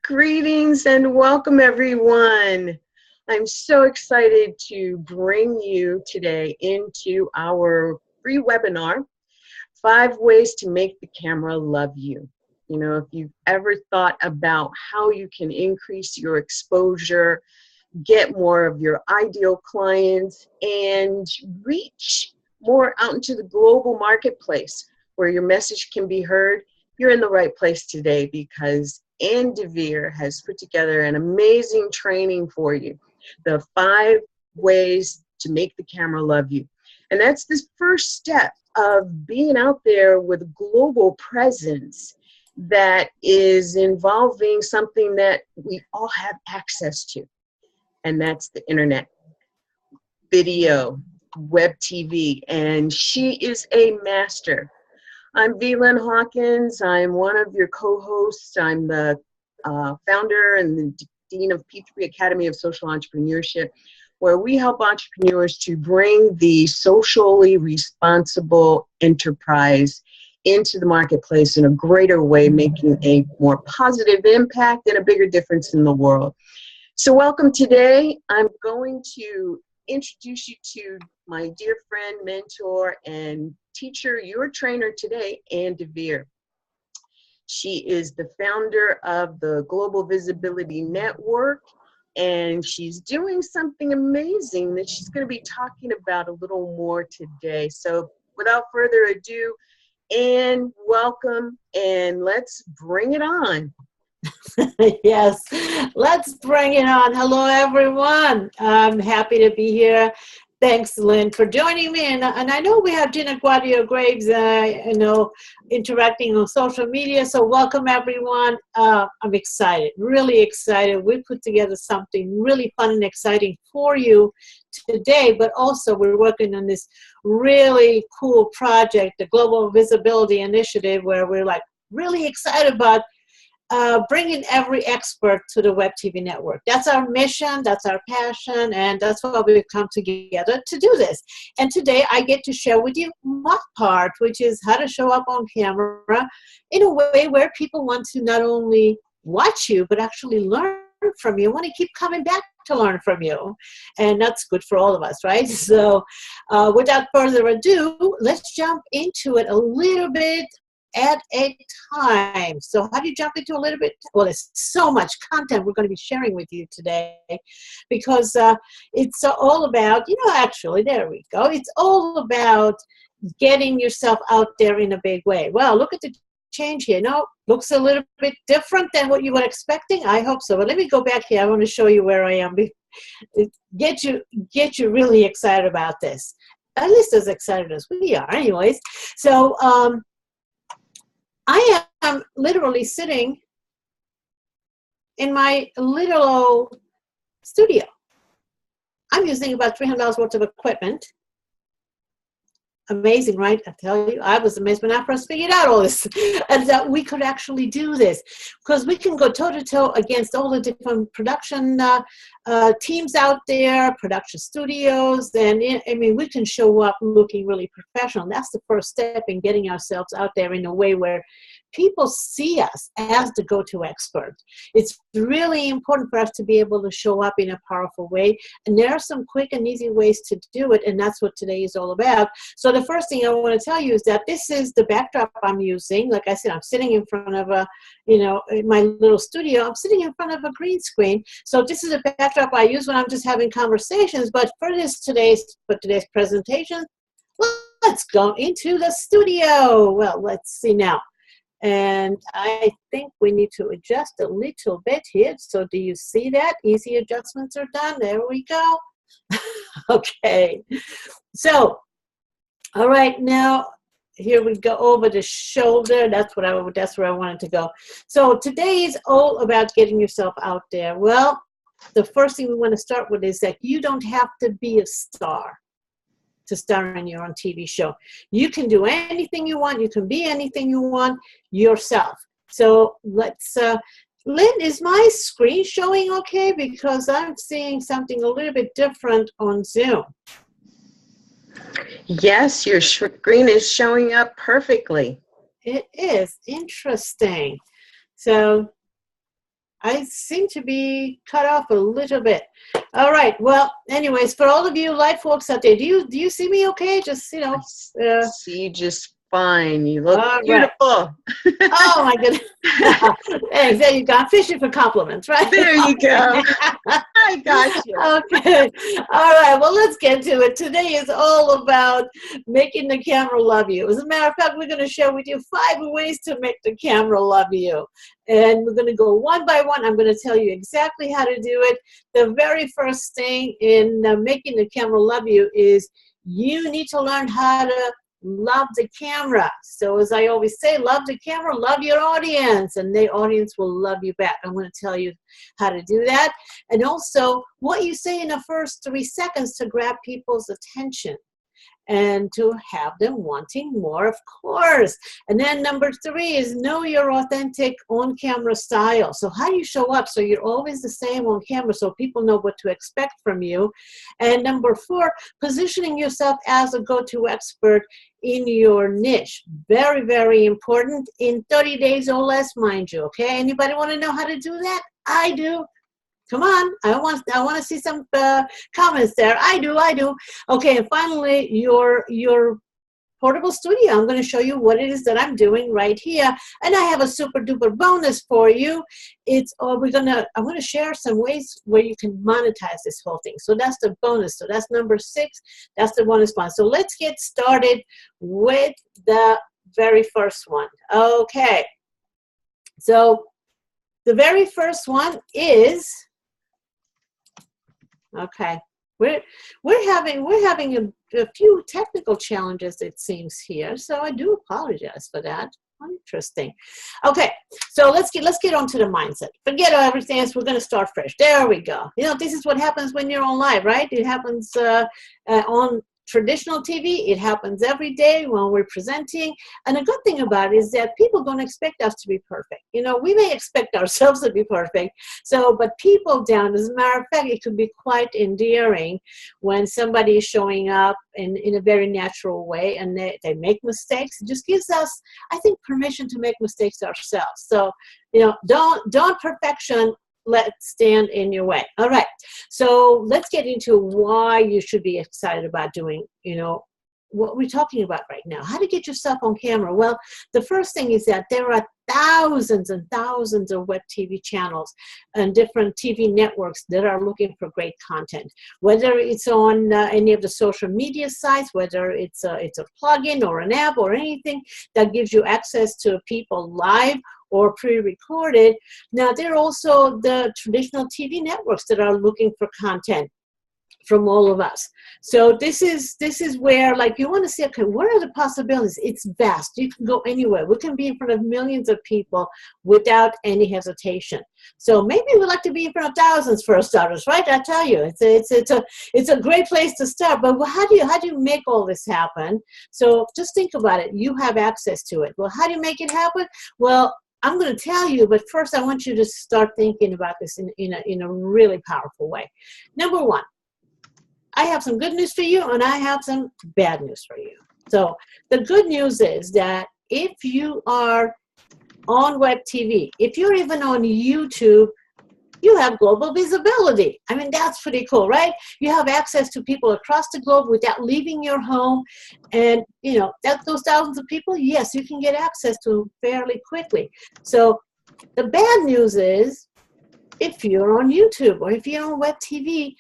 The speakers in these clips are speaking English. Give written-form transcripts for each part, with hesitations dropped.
Greetings and welcome, everyone. I'm so excited to bring you today into our free webinar, 5 Ways to Make the Camera Love You. You know, if you've ever thought about how you can increase your exposure, get more of your ideal clients, and reach more out into the global marketplace where your message can be heard, you're in the right place today because Ann DeVere has put together an amazing training for you. The 5 ways to make the camera love you. And that's the first step of being out there with a global presence that is involving something that we all have access to. And that's the internet, video, WebTV, and she is a master. I'm V-Lynn Hawkins. I'm one of your co-hosts. I'm the founder and the Dean of P3 Academy of Social Entrepreneurship, where we help entrepreneurs to bring the socially responsible enterprise into the marketplace in a greater way, making a more positive impact and a bigger difference in the world. So welcome today. I'm going to introduce you to my dear friend, mentor, and teacher, your trainer today, Ann DeVere. She is the founder of the Global Visibility Network, and she's doing something amazing that she's going to be talking about a little more today. So without further ado, Ann, welcome, and let's bring it on. Yes, let's bring it on. Hello, everyone. I'm happy to be here. Thanks, Lynn, for joining me. And I know we have Gina Guadio-Graves, interacting on social media. So welcome, everyone. I'm excited, really excited. We put together something really fun and exciting for you today, but also we're working on this really cool project, the Global Visibility Initiative, where we're like really excited about bringing every expert to the WebTV network. That's our mission, that's our passion, and that's why we've come together to do this. And today I get to share with you my part, which is how to show up on camera in a way where people want to not only watch you, but actually learn from you, want to keep coming back to learn from you. And that's good for all of us, right? So without further ado, let's jump into it a little bit at a time. So how do you jump into a little bit? Well, there's so much content we're going to be sharing with you today because it's all about, actually, there we go. It's all about getting yourself out there in a big way. Well, look at the change here. No, looks a little bit different than what you were expecting. I hope so. But let me go back here. I want to show you where I am. Get you really excited about this. At least as excited as we are anyways. So, I am literally sitting in my little old studio. I'm using about $300 worth of equipment. Amazing, right? I tell you, I was amazed when I first figured out all this and that we could actually do this because we can go toe-to-toe against all the different production teams out there, production studios, and we can show up looking really professional. That's the first step in getting ourselves out there in a way where people see us as the go-to expert. It's really important for us to be able to show up in a powerful way, and there are some quick and easy ways to do it, and that's what today is all about. So the first thing I want to tell you is that this is the backdrop I'm using. Like I said, I'm sitting in front of in my little studio, I'm sitting in front of a green screen. So this is a backdrop I use when I'm just having conversations, but for today's presentation, let's go into the studio. Well, let's see now. And I think we need to adjust a little bit here. So do you see that? Easy adjustments are done. There we go. Okay. So, all right, now here we go over the shoulder. That's where I wanted to go. So today is all about getting yourself out there. Well, the first thing we want to start with is that you don't have to be a star to star in your own TV show. You can do anything you want. You can be anything you want yourself. So let's, Lynn, is my screen showing okay? Because I'm seeing something a little bit different on Zoom. Yes, your screen is showing up perfectly. It is interesting. So I seem to be cut off a little bit. All right. Well, anyways, for all of you live folks out there, do you see me okay? Just, you know. See just fine. You look All right. beautiful. Oh, my goodness. Thanks. There you go. I'm fishing for compliments, right? There you go. I got you. Okay. All right. Well, let's get to it. Today is all about making the camera love you. As a matter of fact, we're going to share with you 5 ways to make the camera love you. And we're going to go one by one. I'm going to tell you exactly how to do it. The very first thing in making the camera love you is you need to learn how to love the camera. So as I always say, love the camera, love your audience, and the audience will love you back. I'm going to tell you how to do that. And also what you say in the first 3 seconds to grab people's attention and to have them wanting more, of course. And then number 3 is know your authentic on-camera style. So how do you show up so you're always the same on camera so people know what to expect from you. And number 4, positioning yourself as a go-to expert in your niche. Very, very important. In 30 days or less, mind you, okay? Anybody want to know how to do that? I do. Come on, I want to see some comments there. I do. Okay, and finally, your portable studio. I'm going to show you what it is that I'm doing right here, and I have a super duper bonus for you. I'm going to share some ways where you can monetize this whole thing. So that's the bonus. So that's number 6. That's the bonus one. So let's get started with the very first one. Okay. So the very first one is. Okay, we're having a few technical challenges, it seems, here, so I do apologize for that. Interesting. Okay, so let's get on to the mindset. Forget everything else. We're going to start fresh. There we go. You know, this is what happens when you're on live, right? It happens on traditional TV. It happens every day when we're presenting. And the good thing about it is that people don't expect us to be perfect. You know, we may expect ourselves to be perfect. So, but people down, as a matter of fact, it could be quite endearing when somebody is showing up in a very natural way and they make mistakes. It just gives us, I think, permission to make mistakes ourselves. So, you know, don't perfection let stand in your way. All right, so let's get into why you should be excited about doing, you know, what we're talking about right now. How to get yourself on camera. Well, the first thing is that there are thousands and thousands of web TV channels and different TV networks that are looking for great content. Whether it's on any of the social media sites, whether it's a plugin or an app or anything that gives you access to people live or pre-recorded. Now, there are also the traditional TV networks that are looking for content from all of us. So this is where, like, you want to see, okay, what are the possibilities? It's vast. You can go anywhere. We can be in front of millions of people without any hesitation. So maybe we'd like to be in front of thousands for starters, right? I tell you, it's a great place to start. But how do you make all this happen? So just think about it. You have access to it. Well, how do you make it happen? Well, I'm going to tell you, but first I want you to start thinking about this in a really powerful way. Number 1, I have some good news for you, and I have some bad news for you. So the good news is that if you are on web TV, if you're even on YouTube, you have global visibility. I mean, that's pretty cool, right? You have access to people across the globe without leaving your home. And, you know, those thousands of people, yes, you can get access to them fairly quickly. So the bad news is if you're on YouTube or if you're on web TV,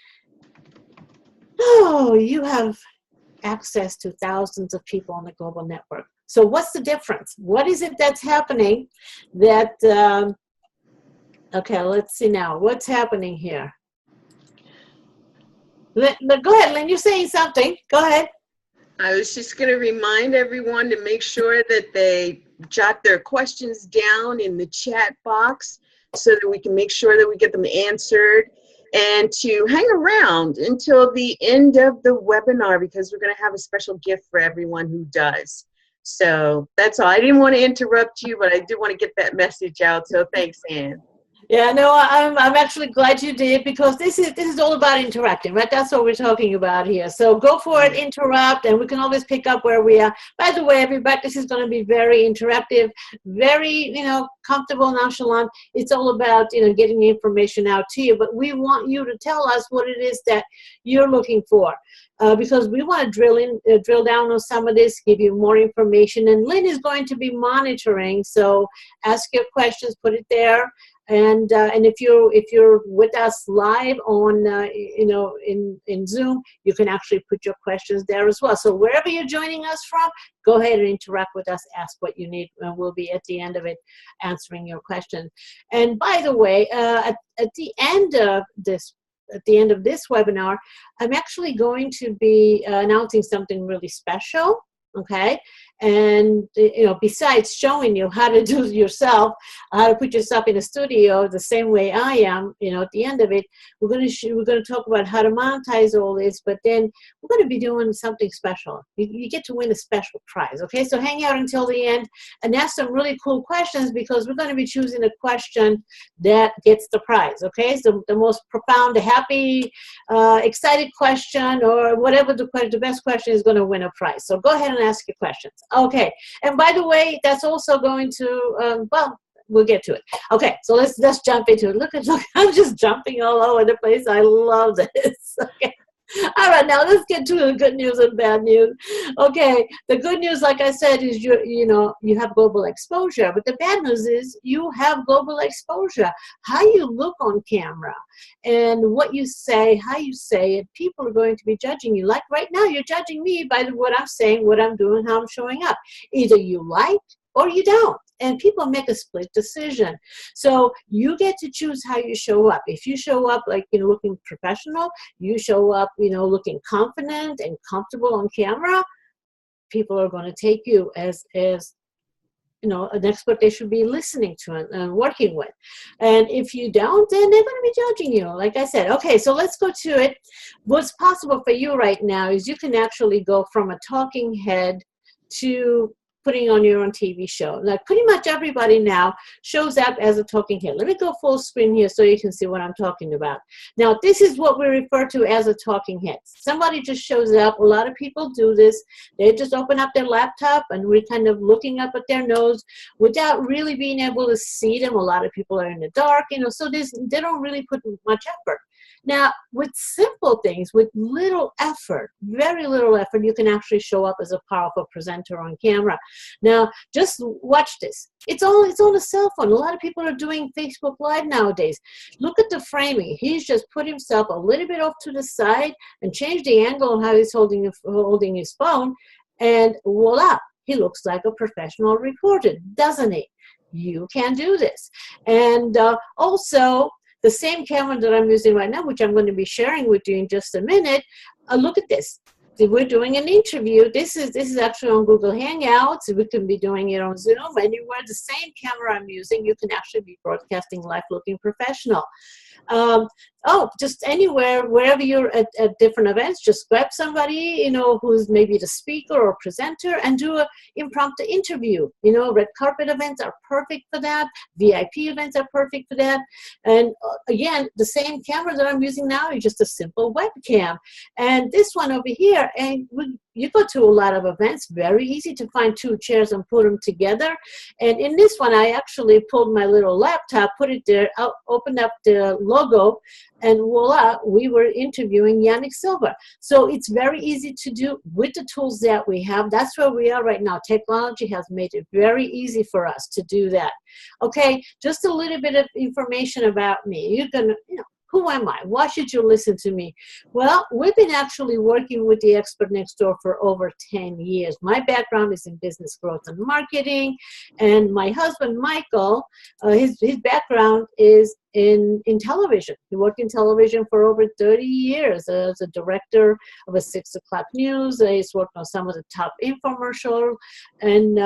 you have access to thousands of people on the global network. So what's the difference? What is it that's happening that, okay, let's see now. What's happening here? Go ahead, Lynn. You're saying something. Go ahead. I was just going to remind everyone to make sure that they jot their questions down in the chat box so that we can make sure that we get them answered, and to hang around until the end of the webinar because we're going to have a special gift for everyone who does. So that's all. I didn't want to interrupt you, but I did want to get that message out. So thanks, Ann. Yeah, no, I'm actually glad you did, because this is all about interacting, right? That's what we're talking about here. So go for it, interrupt, and we can always pick up where we are. By the way, everybody, this is going to be very interactive, very, comfortable, nonchalant. It's all about, getting the information out to you, but we want you to tell us what it is that you're looking for. Because we want to drill down on some of this, give you more information, and Lynn is going to be monitoring. So ask your questions, put it there. And if you're with us live on in Zoom, you can actually put your questions there as well. So wherever you're joining us from, go ahead and interact with us, ask what you need, and we'll be at the end of it answering your question. And by the way, at the end of this webinar, I'm actually going to be announcing something really special. Okay, and besides showing you how to do it yourself, how to put yourself in a studio the same way I am, at the end of it, we're going to talk about how to monetize all this, but then we're going to be doing something special. You get to win a special prize. Okay, so hang out until the end and ask some really cool questions, because we're going to be choosing a question that gets the prize. Okay, so the most profound, happy, excited question, or whatever the best question is, going to win a prize. So go ahead and ask your questions. Okay, and by the way, that's also going to, we'll get to it. Okay, so let's jump into it. Look, I'm just jumping all over the place. I love this. Okay. All right, now let's get to the good news and bad news. Okay, the good news, like I said, is you have global exposure, but the bad news is you have global exposure. How you look on camera and what you say, how you say it, people are going to be judging you. Like right now, you're judging me by what I'm saying, what I'm doing, how I'm showing up. Either you like or you don't. And people make a split decision. So you get to choose how you show up. If you show up like, looking professional, you show up, looking confident and comfortable on camera, people are going to take you as an expert they should be listening to and working with. And if you don't, then they're going to be judging you, like I said. Okay, so let's go to it. What's possible for you right now is you can actually go from a talking head to putting on your own TV show. Like pretty much everybody now shows up as a talking head. Let me go full screen here so you can see what I'm talking about. Now, this is what we refer to as a talking head. Somebody just shows up. A lot of people do this. They just open up their laptop and we're kind of looking up at their nose without really being able to see them. A lot of people are in the dark, so they don't really put much effort. Now, with simple things, with little effort, very little effort, you can actually show up as a powerful presenter on camera. Now, just watch this. It's on a cell phone. A lot of people are doing Facebook Live nowadays. Look at the framing. He's just put himself a little bit off to the side and changed the angle of how he's holding his phone, and voila, he looks like a professional reporter, doesn't he? You can do this. And also, the same camera that I'm using right now, which I'm going to be sharing with you in just a minute, look at this. We're doing an interview. This is actually on Google Hangouts. We can be doing it on Zoom. Anywhere, the same camera I'm using, you can actually be broadcasting live looking professional. Just anywhere, wherever you're at different events, just grab somebody, who's maybe the speaker or presenter and do an impromptu interview. Red carpet events are perfect for that. VIP events are perfect for that. And again, the same camera that I'm using now is just a simple webcam. And this one over here, and you go to a lot of events, very easy to find two chairs and put them together. And in this one, I actually pulled my little laptop, put it there, opened up the logo, and voila, we were interviewing Yannick Silver. So it's very easy to do with the tools that we have. That's where we are right now. Technology has made it very easy for us to do that. Okay, just a little bit of information about me. You can, who am I? Why should you listen to me? Well, we've been actually working with the expert next door for over 10 years. My background is in business growth and marketing, and my husband, Michael, his background is in television. He worked in television for over 30 years as a director of a 6 o'clock news. He's worked on some of the top infomercials, and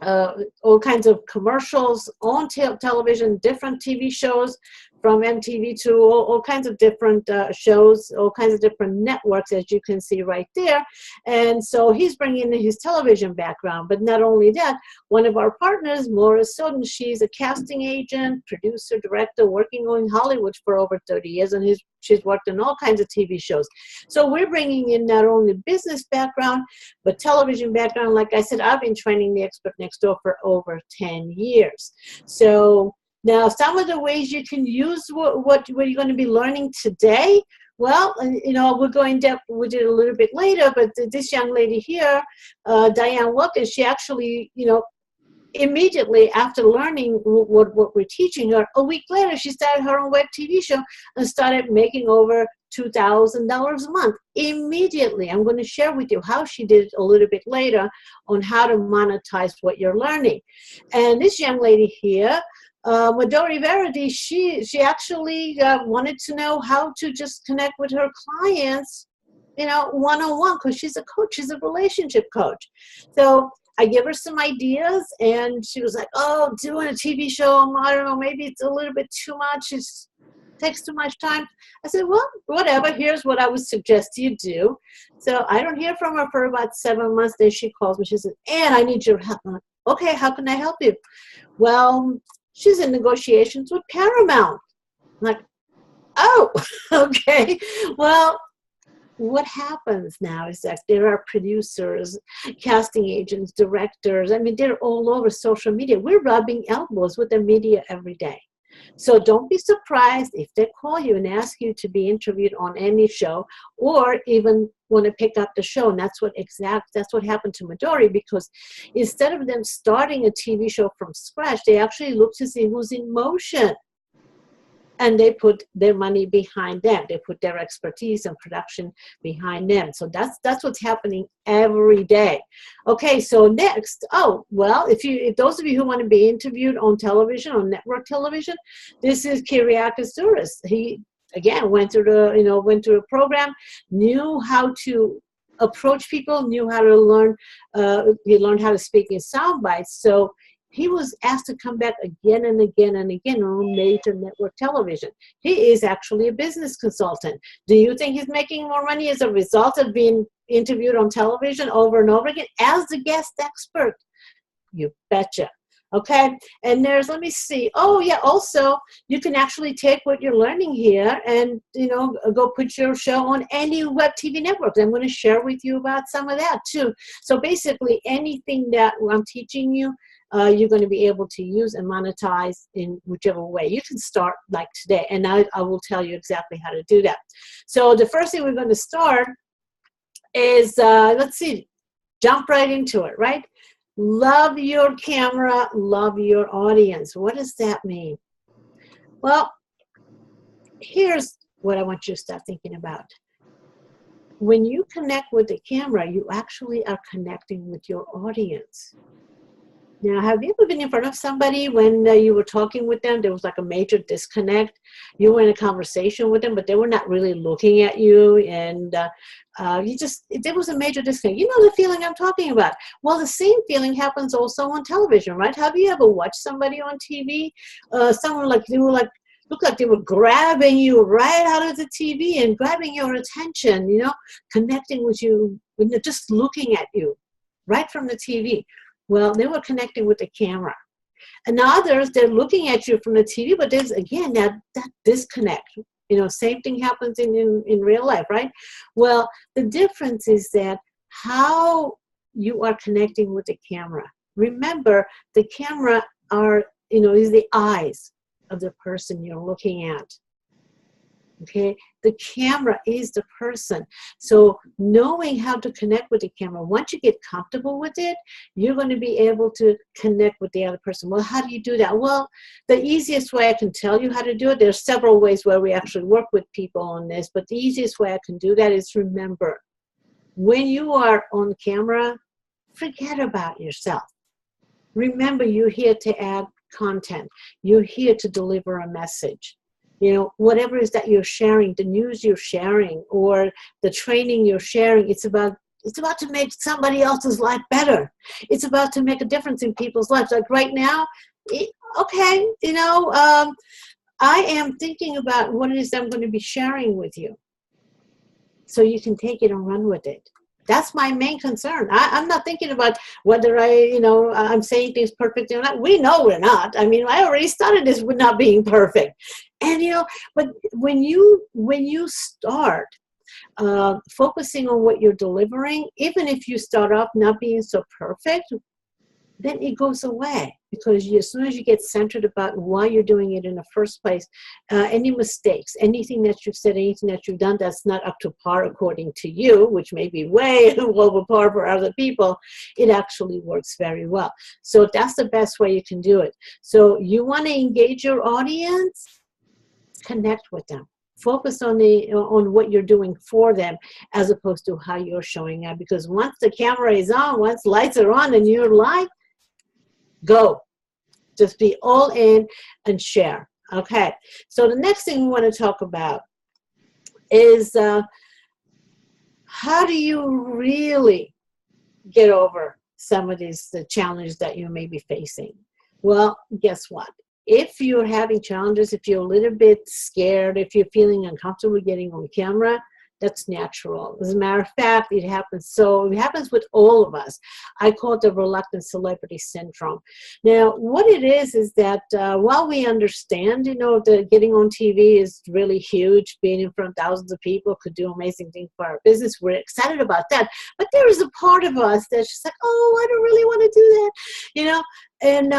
all kinds of commercials on television, different TV shows from MTV to all kinds of different shows, all kinds of different networks, as you can see right there. And so he's bringing in his television background. But not only that, one of our partners, Maura Soden, she's a casting agent, producer, director, working in Hollywood for over 30 years, and she's worked in all kinds of TV shows. So we're bringing in not only business background, but television background. Like I said, I've been training the expert next door for over 10 years. So now, some of the ways you can use what you're going to be learning today, well, you know, we'll go in depth with it a little bit later, but this young lady here, Diane Wilkins, she actually, you know, immediately after learning what we're teaching her, a week later, she started her own web TV show and started making over $2,000 a month immediately. I'm going to share with you how she did it a little bit later on how to monetize what you're learning. And this young lady here, Midori Verity, she actually wanted to know how to just connect with her clients, you know, one-on-one, because she's a coach, she's a relationship coach. So I give her some ideas, and she was like, oh, doing a TV show, I don't know, maybe it's a little bit too much, it takes too much time. I said, well, whatever, here's what I would suggest you do. So I don't hear from her for about 7 months. Then she calls me, she says, Ann, I need your help. I'm like, okay, how can I help you? Well, she's in negotiations with Paramount. I'm like, oh, okay. Well, what happens now is that there are producers, casting agents, directors. I mean, they're all over social media. We're rubbing elbows with the media every day. So don't be surprised if they call you and ask you to be interviewed on any show, or even want to pick up the show. And that's what happened to Midori, because instead of them starting a TV show from scratch, they actually look to see who's in motion. And they put their money behind them. They put their expertise and production behind them. So that's what's happening every day. Okay, so next, oh, well, if those of you who want to be interviewed on television, on network television, this is Kyriakis Douris. He, again, went through a program, knew how to approach people, knew how to learn, he learned how to speak in sound bites. So he was asked to come back again and again and again on major network television. He is actually a business consultant. Do you think he's making more money as a result of being interviewed on television over and over again as the guest expert? You betcha. Okay, and there's, let me see. Oh yeah, also you can actually take what you're learning here and, you know, go put your show on any web TV network. I'm going to share with you about some of that too. So basically anything that I'm teaching you, you're going to be able to use and monetize in whichever way. You can start like today, and I will tell you exactly how to do that. So the first thing we're going to start is, let's see, jump right into it, right? Love your camera, love your audience. What does that mean? Well, here's what I want you to start thinking about. When you connect with the camera, you actually are connecting with your audience. Now, have you ever been in front of somebody when you were talking with them, there was like a major disconnect? You were in a conversation with them, but they were not really looking at you, and there was a major disconnect. You know the feeling I'm talking about. Well, the same feeling happens also on television, right? Have you ever watched somebody on TV? Someone looked like they were grabbing you right out of the TV and grabbing your attention, you know, connecting with you, just looking at you right from the TV. Well, they were connecting with the camera. And now others, they're looking at you from the TV, but there's, again, that disconnect. You know, same thing happens in real life, right? Well, the difference is that how you are connecting with the camera. Remember, the camera is the eyes of the person you're looking at. Okay, the camera is the person. So knowing how to connect with the camera, once you get comfortable with it, you're going to be able to connect with the other person. Well, how do you do that? Well, the easiest way I can tell you how to do it, there's several ways where we actually work with people on this, but the easiest way I can do that is, remember, when you are on camera, forget about yourself. Remember, you're here to add content. You're here to deliver a message. You know, whatever it is that you're sharing, the news you're sharing, or the training you're sharing, it's about It's about to make somebody else's life better. It's about to make a difference in people's lives. Like right now, okay, you know, I am thinking about what it is I'm going to be sharing with you, so you can take it and run with it. That's my main concern. I'm not thinking about whether I'm saying things perfectly or not. We know we're not. I mean, I already started this with not being perfect. And, but when you start focusing on what you're delivering, even if you start off not being so perfect, then it goes away, because as soon as you get centered about why you're doing it in the first place, any mistakes, anything that you've said, anything that you've done that's not up to par according to you, which may be way over par for other people, it actually works very well. So that's the best way you can do it. So you want to engage your audience, connect with them. Focus on what you're doing for them, as opposed to how you're showing up. Because once the camera is on, once lights are on and you're live, go. Just be all in and share. Okay. So the next thing we want to talk about is how do you really get over some of the challenges that you may be facing? Well, guess what? If you're having challenges, if you're a little bit scared, if you're feeling uncomfortable getting on camera, that's natural. As a matter of fact, it happens. So it happens with all of us. I call it the reluctant celebrity syndrome. Now, what it is that while we understand, that getting on TV is really huge, being in front of thousands of people could do amazing things for our business. We're excited about that. But there is a part of us that's just like, oh, I don't really want to do that, And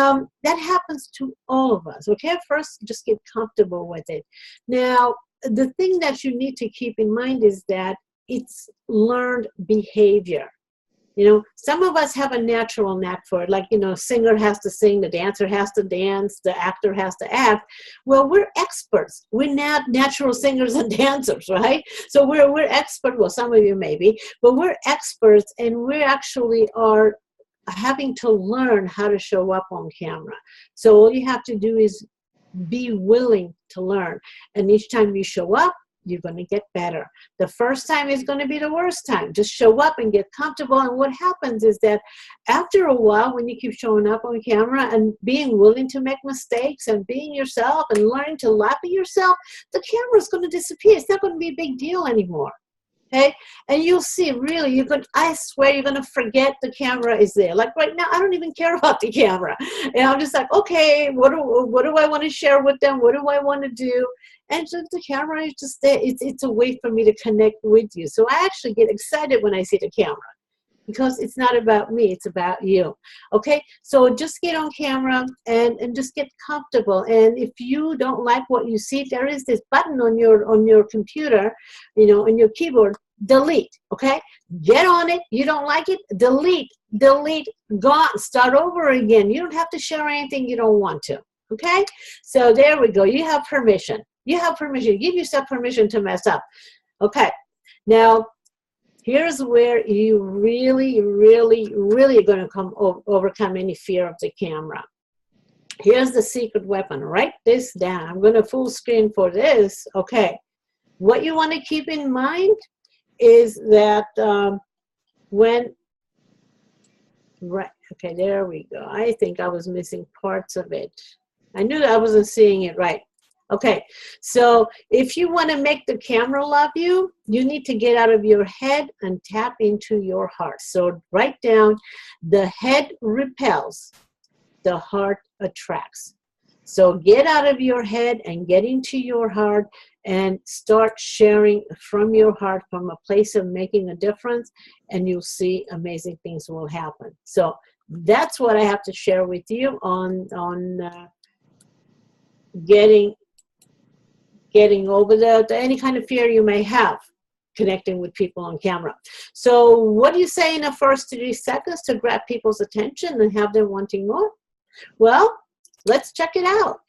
that happens to all of us. Okay, first, just get comfortable with it. Now, the thing that you need to keep in mind is that it's learned behavior. Some of us have a natural knack for it. Like, singer has to sing, the dancer has to dance, the actor has to act. Well, we're experts. We're not natural singers and dancers, right? So we're expert. Well, some of you may be, but we're experts, and we actually are having to learn how to show up on camera. So all you have to do is be willing to learn. And each time you show up, you're going to get better. The first time is going to be the worst time. Just show up and get comfortable. And what happens is that after a while, when you keep showing up on camera and being willing to make mistakes and being yourself and learning to laugh at yourself, the camera is going to disappear. It's not going to be a big deal anymore. Okay, and you'll see, really, I swear you're going to forget the camera is there. Like right now, I don't even care about the camera. And I'm just like, okay, what do I want to share with them? What do I want to do? And so the camera is just there. It's a way for me to connect with you. So I actually get excited when I see the camera, because it's not about me, it's about you. Okay, so just get on camera and just get comfortable. And if you don't like what you see, there is this button on your computer, on your keyboard, delete. Okay, get on it. You don't like it, delete, gone, start over again. You don't have to share anything you don't want to. Okay, so there we go. You have permission. Give yourself permission to mess up. Okay, now here's where you really, really, really are going to overcome any fear of the camera. Here's the secret weapon. Write this down. I'm going to full screen for this. Okay. What you want to keep in mind is that okay, there we go. I think I was missing parts of it. I knew that I wasn't seeing it right. Okay, so if you want to make the camera love you, you need to get out of your head and tap into your heart. So write down, the head repels, the heart attracts. So get out of your head and get into your heart and start sharing from your heart, from a place of making a difference, and you'll see amazing things will happen. So that's what I have to share with you on getting over any kind of fear you may have connecting with people on camera. So what do you say in the first 30 seconds to grab people's attention and have them wanting more? Well, let's check it out.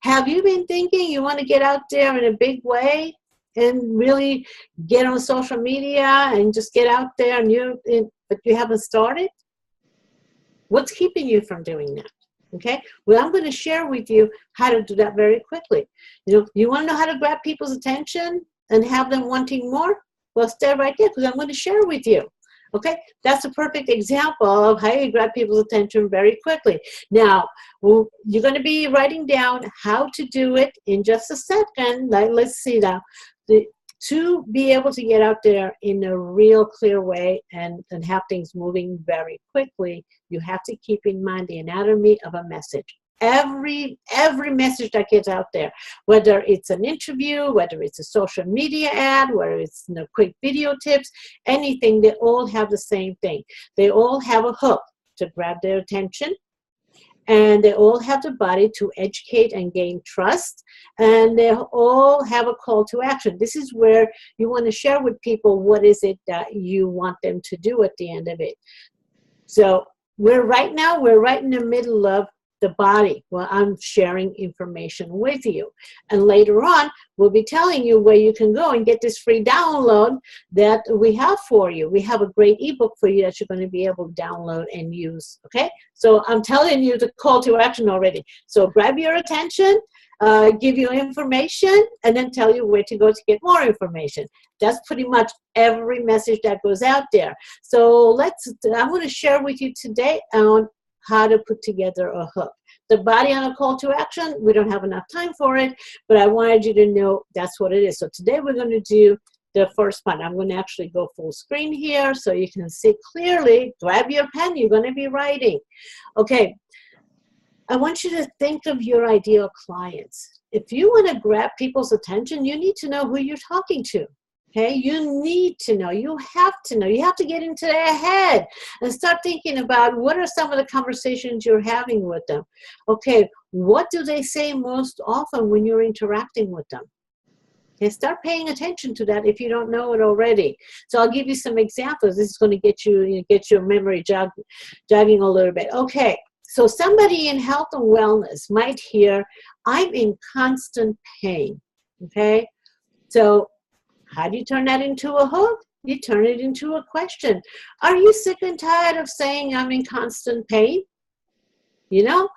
Have you been thinking you want to get out there in a big way and really get on social media and just get out there, but you haven't started? What's keeping you from doing that? Okay, well, I'm going to share with you how to do that very quickly. You want to know how to grab people's attention and have them wanting more? Well, stay right there, because I'm going to share with you. Okay, that's a perfect example of how you grab people's attention very quickly. Now, you're going to be writing down how to do it in just a second. Let's see now. To be able to get out there in a real clear way and have things moving very quickly, you have to keep in mind the anatomy of a message. Every message that gets out there, whether it's an interview, whether it's a social media ad, whether it's quick video tips, anything, they all have the same thing. They all have a hook to grab their attention, and they all have the body to educate and gain trust, and they all have a call to action. This is where you want to share with people what is it that you want them to do at the end of it. So we're right in the middle of the body. Well, I'm sharing information with you, and later on we'll be telling you where you can go and get this free download that we have for you. We have a great ebook for you that you're going to be able to download and use. Okay, so I'm telling you the call to action already. So grab your attention, give you information, and then tell you where to go to get more information. That's pretty much every message that goes out there. So I'm going to share with you today on how to put together a hook. The body on a call to action, we don't have enough time for it, but I wanted you to know that's what it is. So today we're going to do the first part. I'm going to actually go full screen here so you can see clearly. Grab your pen, you're going to be writing. Okay, I want you to think of your ideal clients. If you want to grab people's attention, you need to know who you're talking to. Okay, you need to know, you have to know, you have to get into their head and start thinking about what are some of the conversations you're having with them. Okay, what do they say most often when you're interacting with them? Okay, start paying attention to that if you don't know it already. So I'll give you some examples. This is going to get your memory jogging a little bit. Okay, so somebody in health and wellness might hear, I'm in constant pain. Okay, so how do you turn that into a hook? You turn it into a question. Are you sick and tired of saying I'm in constant pain? You know,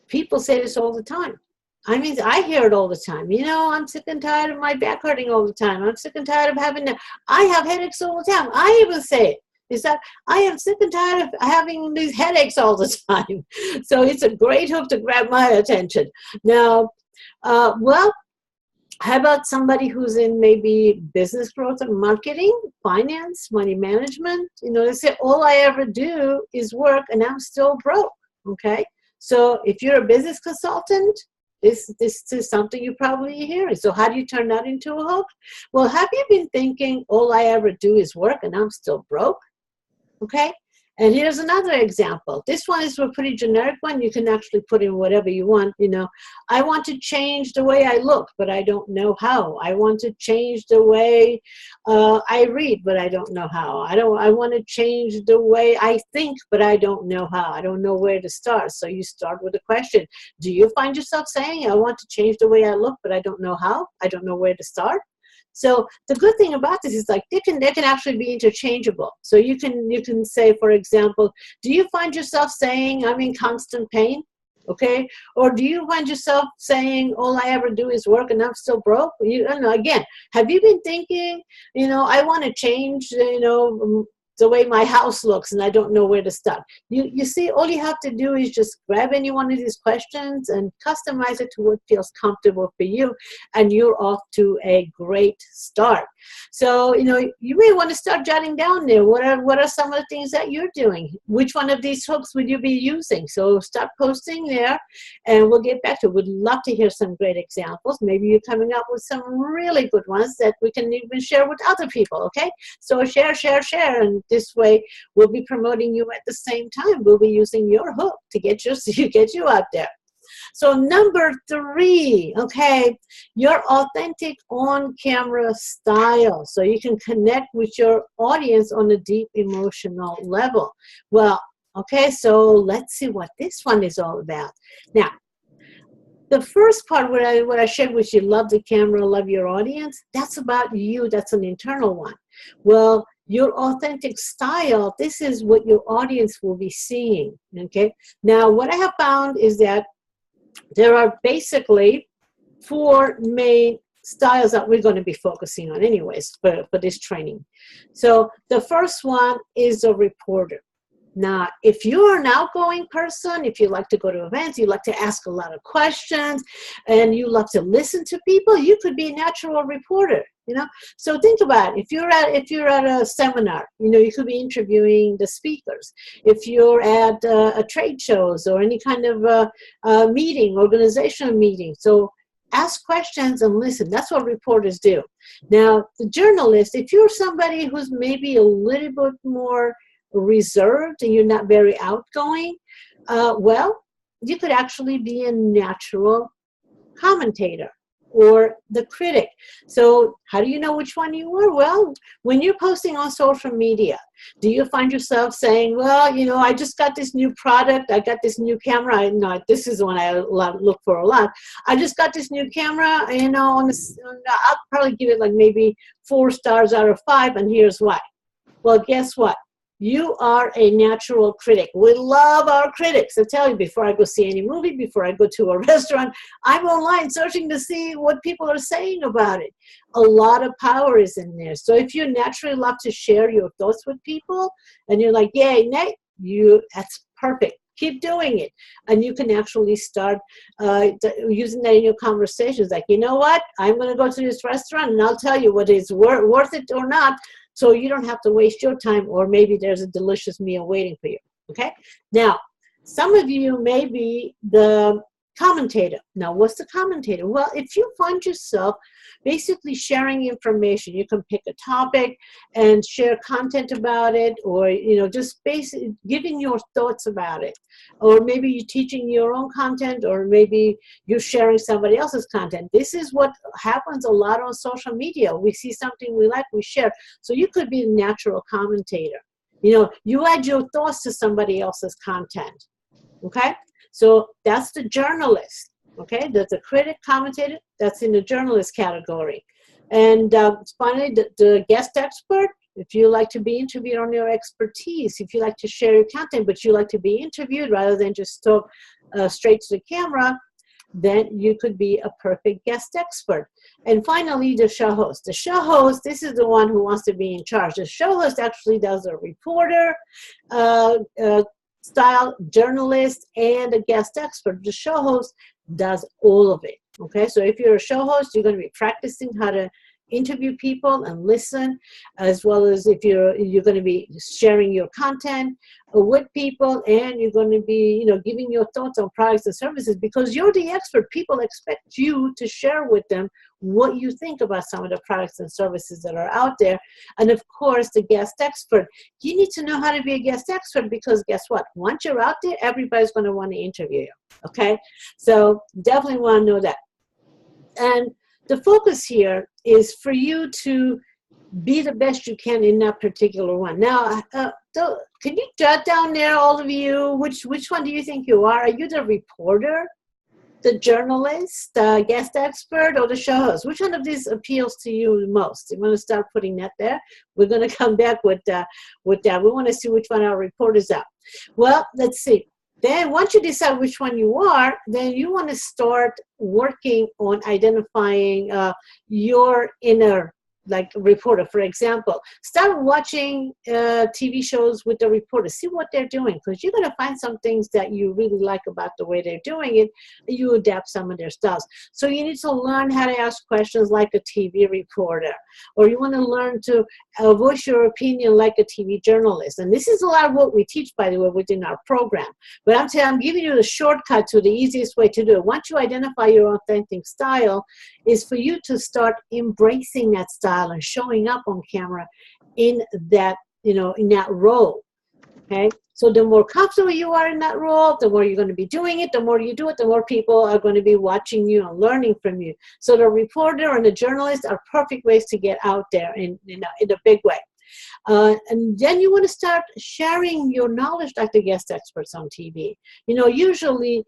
people say this all the time. I mean, I hear it all the time. You know, I'm sick and tired of my back hurting all the time. I'm sick and tired of I have headaches all the time. I even say it. Is that I am sick and tired of having these headaches all the time. So it's a great hook to grab my attention. Now, how about somebody who's in maybe business growth and marketing, finance, money management? You know, they say, all I ever do is work and I'm still broke, okay? So if you're a business consultant, this is something you probably hearing. So how do you turn that into a hook? Well, have you been thinking, all I ever do is work and I'm still broke? Okay? And here's another example. This one is a pretty generic one. You can actually put in whatever you want. You know, I want to change the way I look, but I don't know how. I want to change the way I read, but I don't know how. I want to change the way I think, but I don't know how. I don't know where to start. So you start with a question. Do you find yourself saying, I want to change the way I look, but I don't know how? I don't know where to start? So the good thing about this is like they can actually be interchangeable. So you can say, for example, do you find yourself saying I'm in constant pain? Okay, or do you find yourself saying all I ever do is work and I'm still broke? You know, again, have you been thinking, you know, I want to change, you know, the way my house looks and I don't know where to start? You see, all you have to do is just grab any one of these questions and customize it to what feels comfortable for you, and you're off to a great start. So, you know, you may want to start jotting down there. What are some of the things that you're doing? Which one of these hooks would you be using? So start posting there and we'll get back to it. We'd love to hear some great examples. Maybe you're coming up with some really good ones that we can even share with other people, okay? So share, and this way we'll be promoting you at the same time. We'll be using your hook to get you out there. So number 3, okay, your authentic on-camera style. So you can connect with your audience on a deep emotional level. Well, okay, so let's see what this one is all about. Now, the first part what I shared with you, love the camera, love your audience, that's about you. That's an internal one. Well, your authentic style, this is what your audience will be seeing, okay? Now, what I have found is that there are basically 4 main styles that we're going to be focusing on anyways for this training. So the first one is a reporter. Now, if you're an outgoing person, if you like to go to events, you like to ask a lot of questions, and you love to listen to people, you could be a natural reporter, you know. So think about it. If you're at a seminar, you know, you could be interviewing the speakers. If you're at a trade shows or any kind of meeting, organizational meeting, so ask questions and listen. That's what reporters do. Now, the journalist, if you're somebody who's maybe a little bit more reserved and you're not very outgoing, well, you could actually be a natural commentator or the critic. So how do you know which one you are? Well, when you're posting on social media, do you find yourself saying, well, you know, I just got this new product, I got this new camera, I know this is the one I look for a lot. I just got this new camera, you know, I'll probably give it like maybe 4 stars out of 5, and here's why. Well, guess what? You are a natural critic. We love our critics. I tell you, before I go see any movie, before I go to a restaurant, I'm online searching to see what people are saying about it. A lot of power is in there. So if you naturally love to share your thoughts with people, and you're like, yay, Nate, that's perfect. Keep doing it. And you can actually start using that in your conversations. Like, you know what? I'm going to go to this restaurant, and I'll tell you what is worth it or not. So you don't have to waste your time, or maybe there's a delicious meal waiting for you, okay? Now, some of you may be the commentator. Now, what's the commentator? Well, if you find yourself basically sharing information, you can pick a topic and share content about it, or, you know, just basically giving your thoughts about it. Or maybe you're teaching your own content, or maybe you're sharing somebody else's content. This is what happens a lot on social media. We see something we like, we share. So you could be a natural commentator. You know, you add your thoughts to somebody else's content, okay? So that's the journalist, okay? That's a critic, commentator, that's in the journalist category. And finally, the guest expert, if you like to be interviewed on your expertise, if you like to share your content, but you like to be interviewed rather than just talk straight to the camera, then you could be a perfect guest expert. And finally, the show host. The show host, this is the one who wants to be in charge. The show host actually does a reporter, style, journalist, and a guest expert. The show host does all of it, okay? So if you're a show host, you're going to be practicing how to interview people and listen, as well as if you're going to be sharing your content with people, and you're going to be, you know, giving your thoughts on products and services, because you're the expert. People expect you to share with them what you think about some of the products and services that are out there. And of course, the guest expert, you need to know how to be a guest expert, because guess what? Once you're out there, everybody's going to want to interview you, okay? So definitely want to know that. And the focus here is for you to be the best you can in that particular one. Now, can you jot down there, all of you, which one do you think you are? Are you the reporter, the journalist, the guest expert, or the show host? Which one of these appeals to you most? You want to start putting that there? We're going to come back with that. We want to see which one our reporters are. Well, let's see. Then once you decide which one you are, then you want to start working on identifying your inner, like, reporter. For example, start watching TV shows with the reporters. See what they're doing, because you're going to find some things that you really like about the way they're doing it. You adapt some of their styles. So you need to learn how to ask questions like a TV reporter, or you want to learn to voice your opinion like a TV journalist. And this is a lot of what we teach, by the way, within our program. But I'm giving you the shortcut to the easiest way to do it. Once you identify your authentic style, is for you to start embracing that style and showing up on camera in that, you know, in that role, okay? So the more comfortable you are in that role, the more you're going to be doing it. The more you do it, the more people are going to be watching you and learning from you. So the reporter and the journalist are perfect ways to get out there in a big way. And then you want to start sharing your knowledge like the guest experts on TV. You know, usually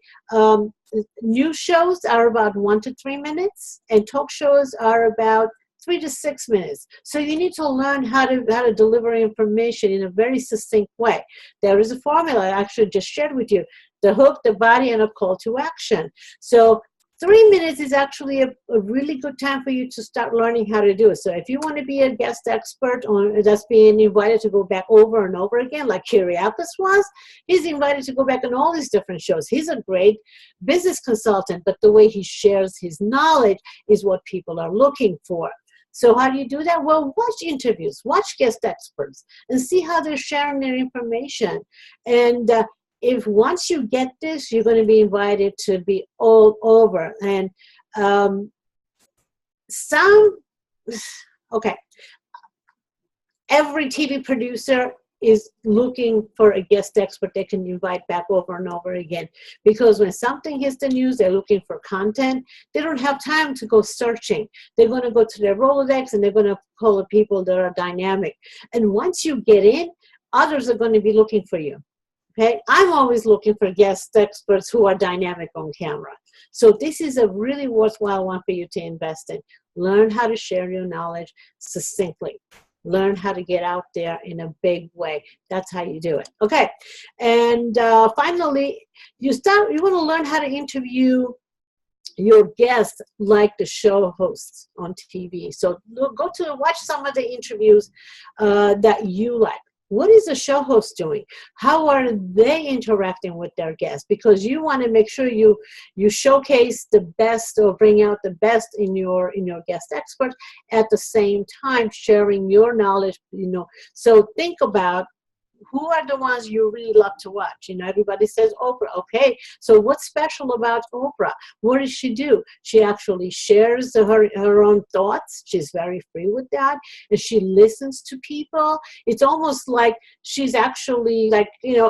news shows are about 1 to 3 minutes, and talk shows are about 3 to 6 minutes. So you need to learn how to deliver information in a very succinct way. There is a formula I actually just shared with you: the hook, the body, and a call to action. So 3 minutes is actually a really good time for you to start learning how to do it. So if you want to be a guest expert on that's being invited to go back over and over again, like Kyriakis was, he's invited to go back on all these different shows. He's a great business consultant, but the way he shares his knowledge is what people are looking for. So how do you do that? Well, watch interviews, watch guest experts, and see how they're sharing their information. And if once you get this, you're going to be invited to be all over. And every TV producer is looking for a guest expert they can invite back over and over again. Because when something hits the news, they're looking for content. They don't have time to go searching. They're going to go to their Rolodex and they're going to call the people that are dynamic. And once you get in, others are going to be looking for you. Okay, I'm always looking for guest experts who are dynamic on camera. So this is a really worthwhile one for you to invest in. Learn how to share your knowledge succinctly. Learn how to get out there in a big way. That's how you do it. Okay, and finally, you want to learn how to interview your guests like the show hosts on TV. So go to watch some of the interviews that you like. What is the show host doing? How are they interacting with their guests? Because you want to make sure you showcase the best or bring out the best in your guest expert, at the same time sharing your knowledge. So think about who are the ones you really love to watch. Everybody says Oprah. Okay, so what's special about Oprah? What does she do? She actually shares her own thoughts. She's very free with that, and she listens to people. It's almost like she's actually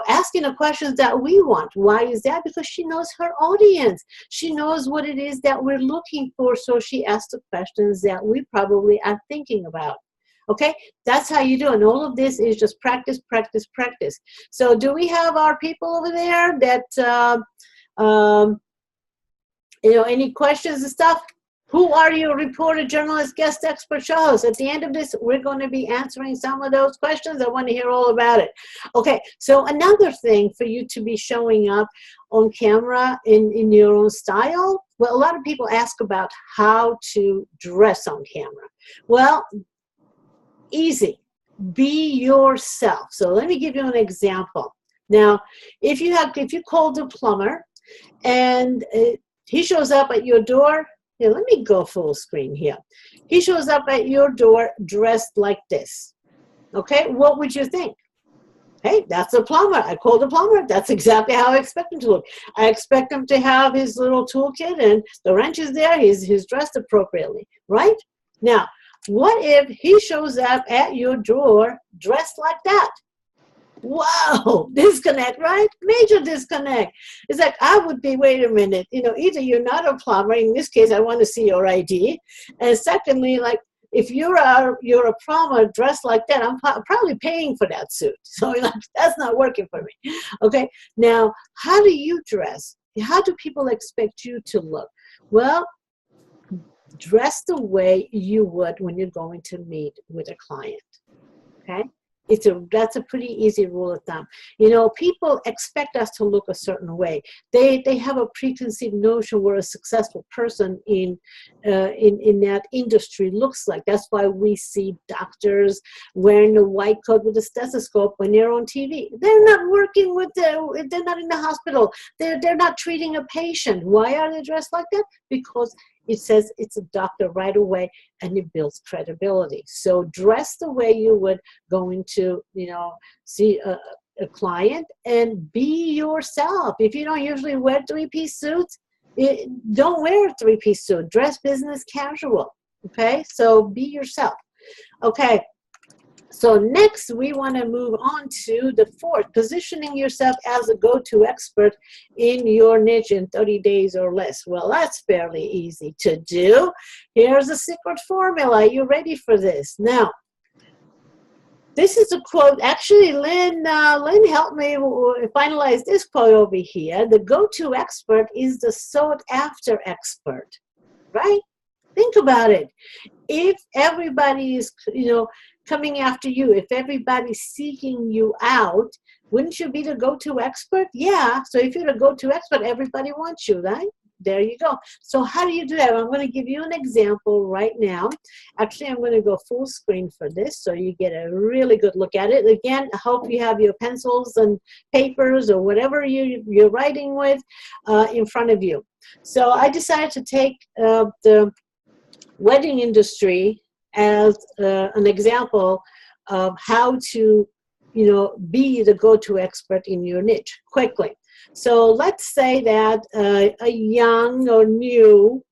asking the questions that we want. Why is that? Because she knows her audience. She knows what it is that we're looking for, so she asks the questions that we probably are thinking about. Okay, that's how you do it. And all of this is just practice, practice, practice. So do we have our people over there that, any questions and stuff? Who are you? Reporter, journalist, guest expert, show host. At the end of this, we're going to be answering some of those questions. I want to hear all about it. Okay, so another thing for you to be showing up on camera in your own style. Well, a lot of people ask about how to dress on camera. Well, easy. Be yourself. So let me give you an example. Now, if you called a plumber and he shows up at your door, let me go full screen here. He shows up at your door dressed like this. Okay, what would you think? Hey, that's a plumber. I called a plumber. That's exactly how I expect him to look. I expect him to have his little toolkit and the wrench is there. He's dressed appropriately, right? Now, what if he shows up at your door dressed like that? Wow, disconnect, right? Major disconnect. It's like, I would be, wait a minute, either you're not a plumber, in this case, I want to see your ID. And secondly, if you're a plumber dressed like that, I'm probably paying for that suit. So that's not working for me. Okay, now, how do you dress? How do people expect you to look? Well, dress the way you would when you're going to meet with a client. Okay, that's a pretty easy rule of thumb. People expect us to look a certain way. They have a preconceived notion what a successful person in that industry looks like. That's why we see doctors wearing a white coat with a stethoscope when they're on TV. They're not working they're not in the hospital. They're not treating a patient. Why are they dressed like that? Because it says it's a doctor right away, and it builds credibility. So dress the way you would going to, see a client, and be yourself. If you don't usually wear three-piece suits, don't wear a three-piece suit. Dress business casual. Okay, so be yourself. Okay. So next, we want to move on to the fourth, positioning yourself as a go-to expert in your niche in 30 days or less. Well, that's fairly easy to do. Here's a secret formula. Are you ready for this? Now, this is a quote. Actually, Lynn helped me finalize this quote over here. The go-to expert is the sought-after expert, right? Think about it. If everybody is, coming after you, if everybody's seeking you out, wouldn't you be the go-to expert? Yeah. So if you're the go-to expert, everybody wants you, right? there you go. So how do you do that? I'm going to give you an example right now. Actually, I'm going to go full screen for this so you get a really good look at it. Again, I hope you have your pencils and papers or whatever you're writing with in front of you. So I decided to take the wedding industry as an example of how to, you know, be the go-to expert in your niche quickly. So let's say that a young or new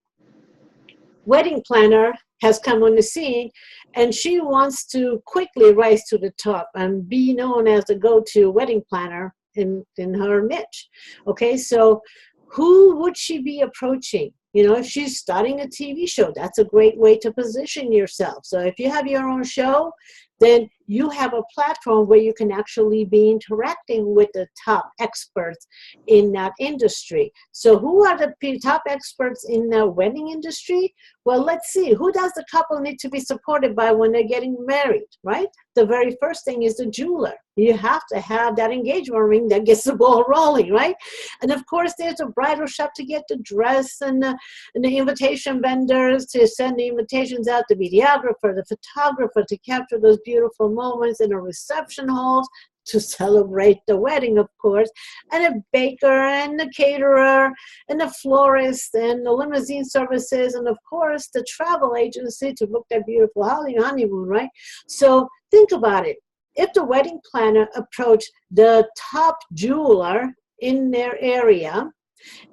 wedding planner has come on the scene and she wants to quickly rise to the top and be known as the go-to wedding planner in her niche. Okay, so who would she be approaching? You know, if she's starting a TV show, that's a great way to position yourself. So if you have your own show, then you have a platform where you can actually be interacting with the top experts in that industry. So who are the top experts in the wedding industry? Well, let's see. Who does the couple need to be supported by when they're getting married, right? The very first thing is the jeweler. You have to have that engagement ring that gets the ball rolling, right? And of course, there's a bridal shop to get the dress and the invitation vendors to send the invitations out, the videographer, the photographer to capture those beautiful moments in the reception halls to celebrate the wedding, of course, and a baker and the caterer and the florist and the limousine services and, of course, the travel agency to book that beautiful honeymoon, right? So think about it. If the wedding planner approached the top jeweler in their area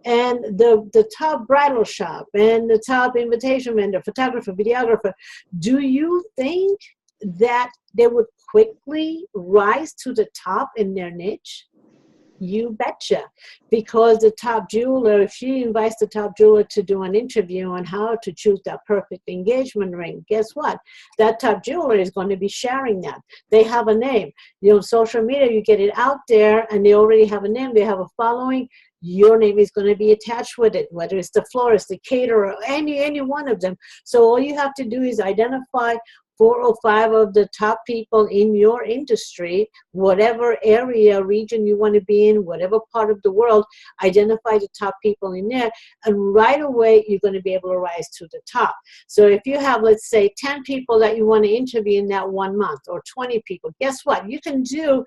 and the top bridal shop and the top invitation vendor, photographer, videographer, do you think that they would quickly rise to the top in their niche? You betcha. Because the top jeweler, if she invites the top jeweler to do an interview on how to choose that perfect engagement ring, guess what? That top jeweler is going to be sharing that. They have a name. You know, social media, you get it out there and they already have a name, they have a following. Your name is going to be attached with it, whether it's the florist, the caterer, any one of them. So all you have to do is identify 4 or 5 of the top people in your industry, whatever area, region you want to be in, whatever part of the world, identify the top people in there, and right away you're going to be able to rise to the top. So if you have, let's say, 10 people that you want to interview in that 1 month, or 20 people, guess what? You can do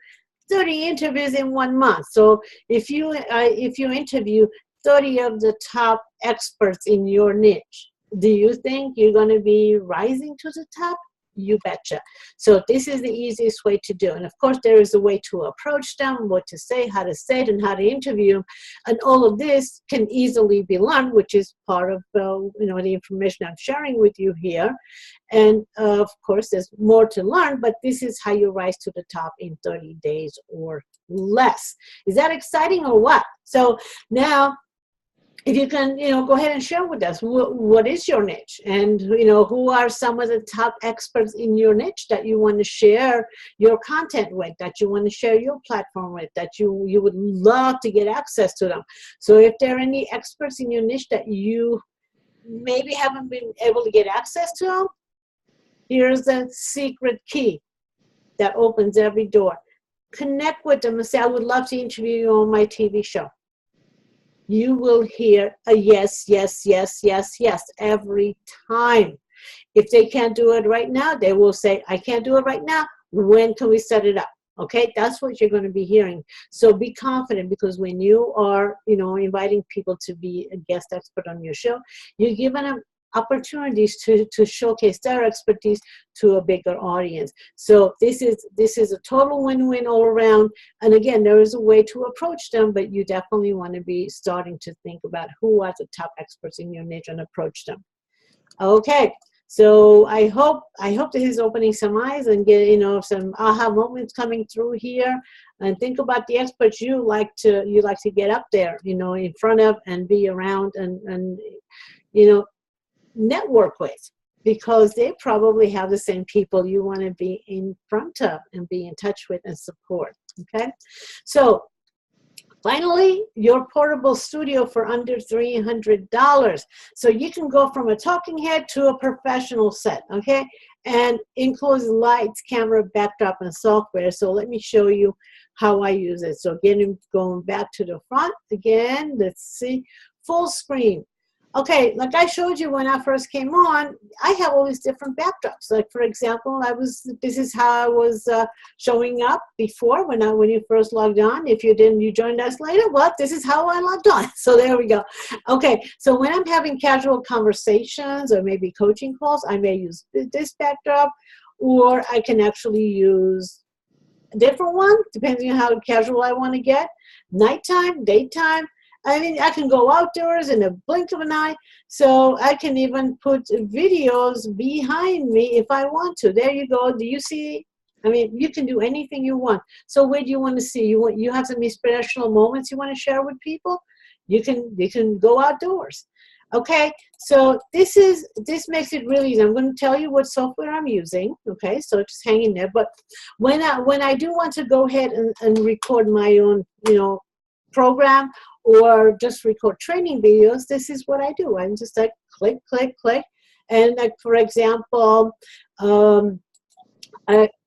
30 interviews in 1 month. So if you interview 30 of the top experts in your niche, do you think you're going to be rising to the top? You betcha. So this is the easiest way to do. And of course, there is a way to approach them, what to say, how to say it, and how to interview them. And all of this can easily be learned, which is part of you know, the information I'm sharing with you here. And of course, there's more to learn, but this is how you rise to the top in 30 days or less. Is that exciting or what? So now, if you can, you know, go ahead and share with us what is your niche, and you know, who are some of the top experts in your niche that you want to share your content with, that you want to share your platform with, that you would love to get access to them. So if there are any experts in your niche that you maybe haven't been able to get access to them, here's the secret key that opens every door. Connect with them and say, I would love to interview you on my TV show. You will hear a yes, yes, yes, yes, yes every time. If they can't do it right now, they will say, I can't do it right now. When can we set it up? Okay, that's what you're going to be hearing. So be confident, because when you are, you know, inviting people to be a guest expert on your show, you're giving them opportunities to showcase their expertise to a bigger audience. So this is a total win-win all around. And again, there is a way to approach them, but you definitely want to be starting to think about who are the top experts in your niche and approach them. Okay, so I hope this is opening some eyes and get, you know, some aha moments coming through here. And think about the experts you like to get up there, you know, in front of and be around and you know, network with, because they probably have the same people you want to be in front of and be in touch with and support. Okay, so finally, your portable studio for under $300. So you can go from a talking head to a professional set. Okay, and includes lights, camera, backdrop, and software. So let me show you how I use it. So again, going back to the front again, let's see. full screen. Okay, like I showed you when I first came on, I have all these different backdrops. Like for example, this is how I was showing up before when you first logged on. If you didn't, you joined us later. Well, this is how I logged on. So there we go. Okay, so when I'm having casual conversations or maybe coaching calls, I may use this backdrop, or I can actually use a different one, depending on how casual I want to get. Nighttime, daytime. I mean, I can go outdoors in a blink of an eye, so I can even put videos behind me if I want to. There you go. Do you see? I mean, you can do anything you want. So where do you want to see? You have some inspirational moments you want to share with people? You can go outdoors. Okay, so this makes it really easy. I'm going to tell you what software I'm using. Okay, so just hang in there. But when I do want to go ahead and record my own, program, or just record training videos, this is what I do. I'm just like click, click, click. And like, for example, I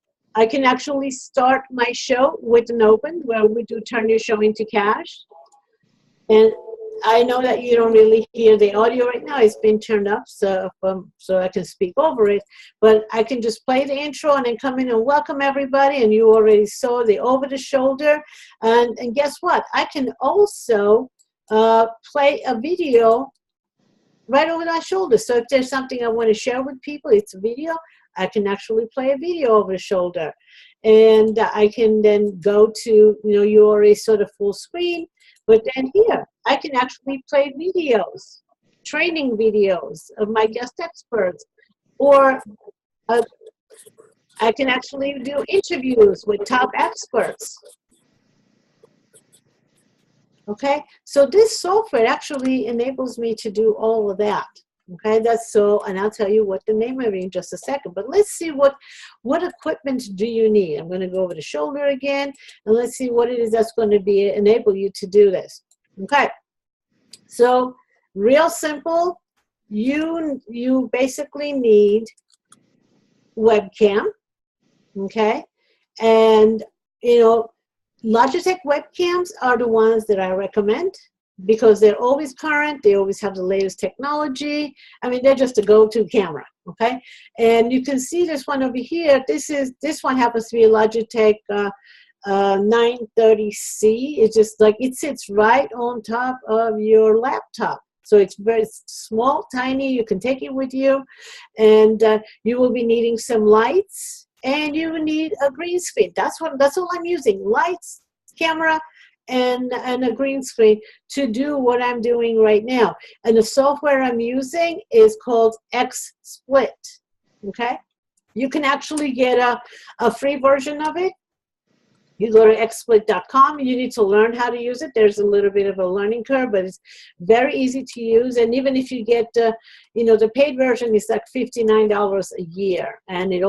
can actually start my show with an open where we do turn your show into cash. And I know that you don't really hear the audio right now. It's been turned up so I can speak over it. But I can just play the intro and then come in and welcome everybody. And you already saw the over the shoulder. And guess what? I can also play a video right over my shoulder. So if there's something I want to share with people, it's a video. I can actually play a video over the shoulder. And I can then go to, you already saw the full screen. But then here, I can actually play videos, training videos of my guest experts, or I can actually do interviews with top experts. Okay, so this software actually enables me to do all of that. Okay, and I'll tell you what the name of it in just a second. But let's see what equipment do you need. I'm going to go over the shoulder again, and let's see what it is that's going to enable you to do this. Okay, so real simple. You basically need webcam. Okay, and Logitech webcams are the ones that I recommend, because they're always current, they always have the latest technology. I mean, they're just a go-to camera, okay? And you can see this one over here. This one happens to be a Logitech 930C. It's just like, it sits right on top of your laptop. So it's very small, tiny, you can take it with you. And you will be needing some lights, and you will need a green screen. That's all I'm using, lights, camera, and a green screen to do what I'm doing right now. And the software I'm using is called XSplit, okay? You can actually get a free version of it. You go to xsplit.com. You need to learn how to use it. There's a little bit of a learning curve, but it's very easy to use. And even if you get, the paid version is like $59 a year, and it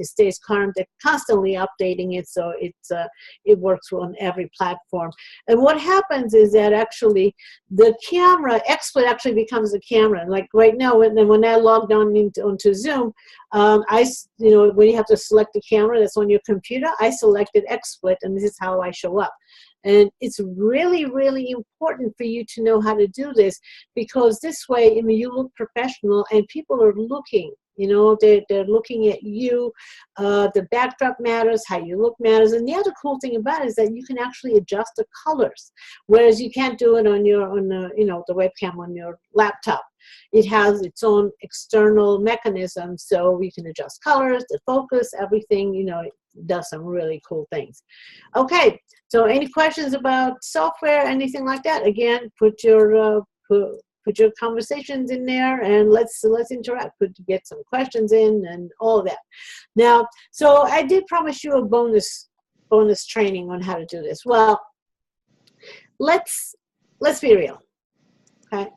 stays current. They're constantly updating it, so it works on every platform. And what happens is that actually the camera, XSplit actually becomes a camera. Like right now, when I logged onto Zoom, when you have to select the camera that's on your computer, I selected XSplit, and this is how I show up. And it's really, really important for you to know how to do this, because this way, you look professional and people are looking. They're looking at you. The backdrop matters, how you look matters. And the other cool thing about it is that you can actually adjust the colors, whereas you can't do it on the webcam on your laptop. It has its own external mechanism, so we can adjust colors, the focus, everything. It does some really cool things. Okay, so any questions about software, anything like that? Again, put your conversations in there, and let's interact. Get some questions in and all of that. Now, so I did promise you a bonus training on how to do this. Well, let's be real. Okay.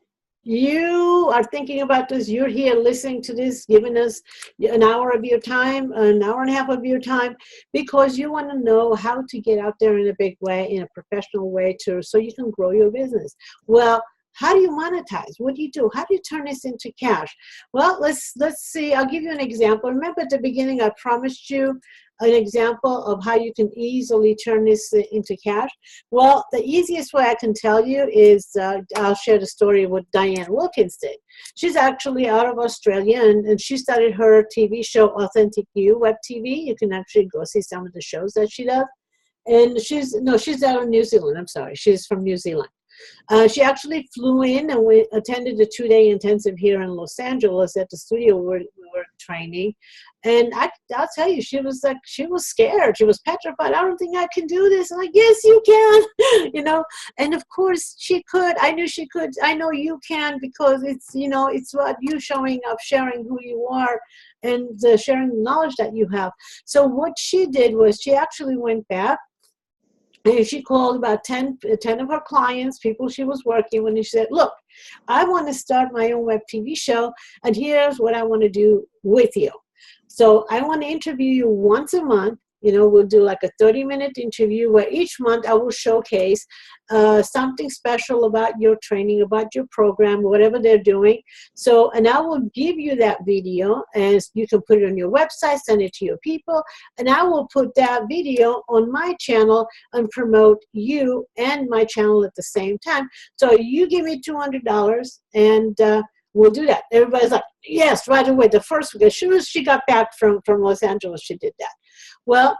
You are thinking about this, you're here listening to this, giving us an hour of your time, an hour and a half of your time, because you want to know how to get out there in a big way, in a professional way, so you can grow your business. Well, how do you monetize? What do you do? How do you turn this into cash? Well, let's see. I'll give you an example. Remember at the beginning, I promised you an example of how you can easily turn this into cash. Well, the easiest way I can tell you is I'll share the story of what Diane Wilkins did. She's actually out of Australia, and she started her TV show, Authentic You, WebTV. You can actually go see some of the shows that she does. And she's out of New Zealand. I'm sorry. She's from New Zealand. She actually flew in and we attended a 2-day intensive here in Los Angeles at the studio where we were training. And I'll tell you, she was scared. She was petrified. I don't think I can do this. I'm like, yes, you can, you know. And of course she could. I knew she could. I know you can, because it's, you know, it's about you showing up, sharing who you are, and sharing the knowledge that you have. So what she did was she actually went back. And she called about 10 of her clients, people she was working with, and she said, look, I want to start my own web TV show, and here's what I want to do with you. So I want to interview you once a month. You know, we'll do like a 30-minute interview where each month I will showcase something special about your training, about your program, whatever they're doing. So, and I will give you that video, and you can put it on your website, send it to your people, and I will put that video on my channel and promote you and my channel at the same time. So you give me $200, and we'll do that. Everybody's like, yes, right away. The first week, as soon as she got back from Los Angeles, she did that. Well,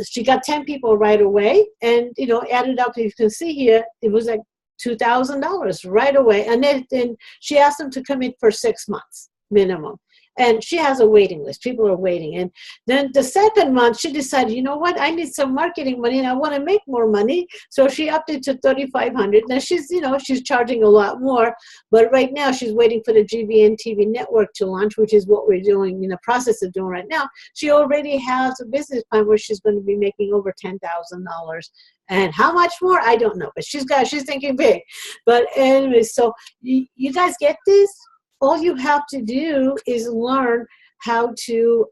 she got 10 people right away, and, you know, added up, you can see here, it was like $2,000 right away. And then she asked them to come in for 6 months minimum. And she has a waiting list. People are waiting. And then the second month, she decided, you know what, I need some marketing money and I want to make more money. So she upped it to $3,500. Now she's, you know, she's charging a lot more. But right now she's waiting for the GVN TV network to launch, which is what we're doing, in the process of doing right now. She already has a business plan where she's going to be making over $10,000. And how much more, I don't know. But she's thinking big. But anyway, so you guys get this? All you have to do is learn how to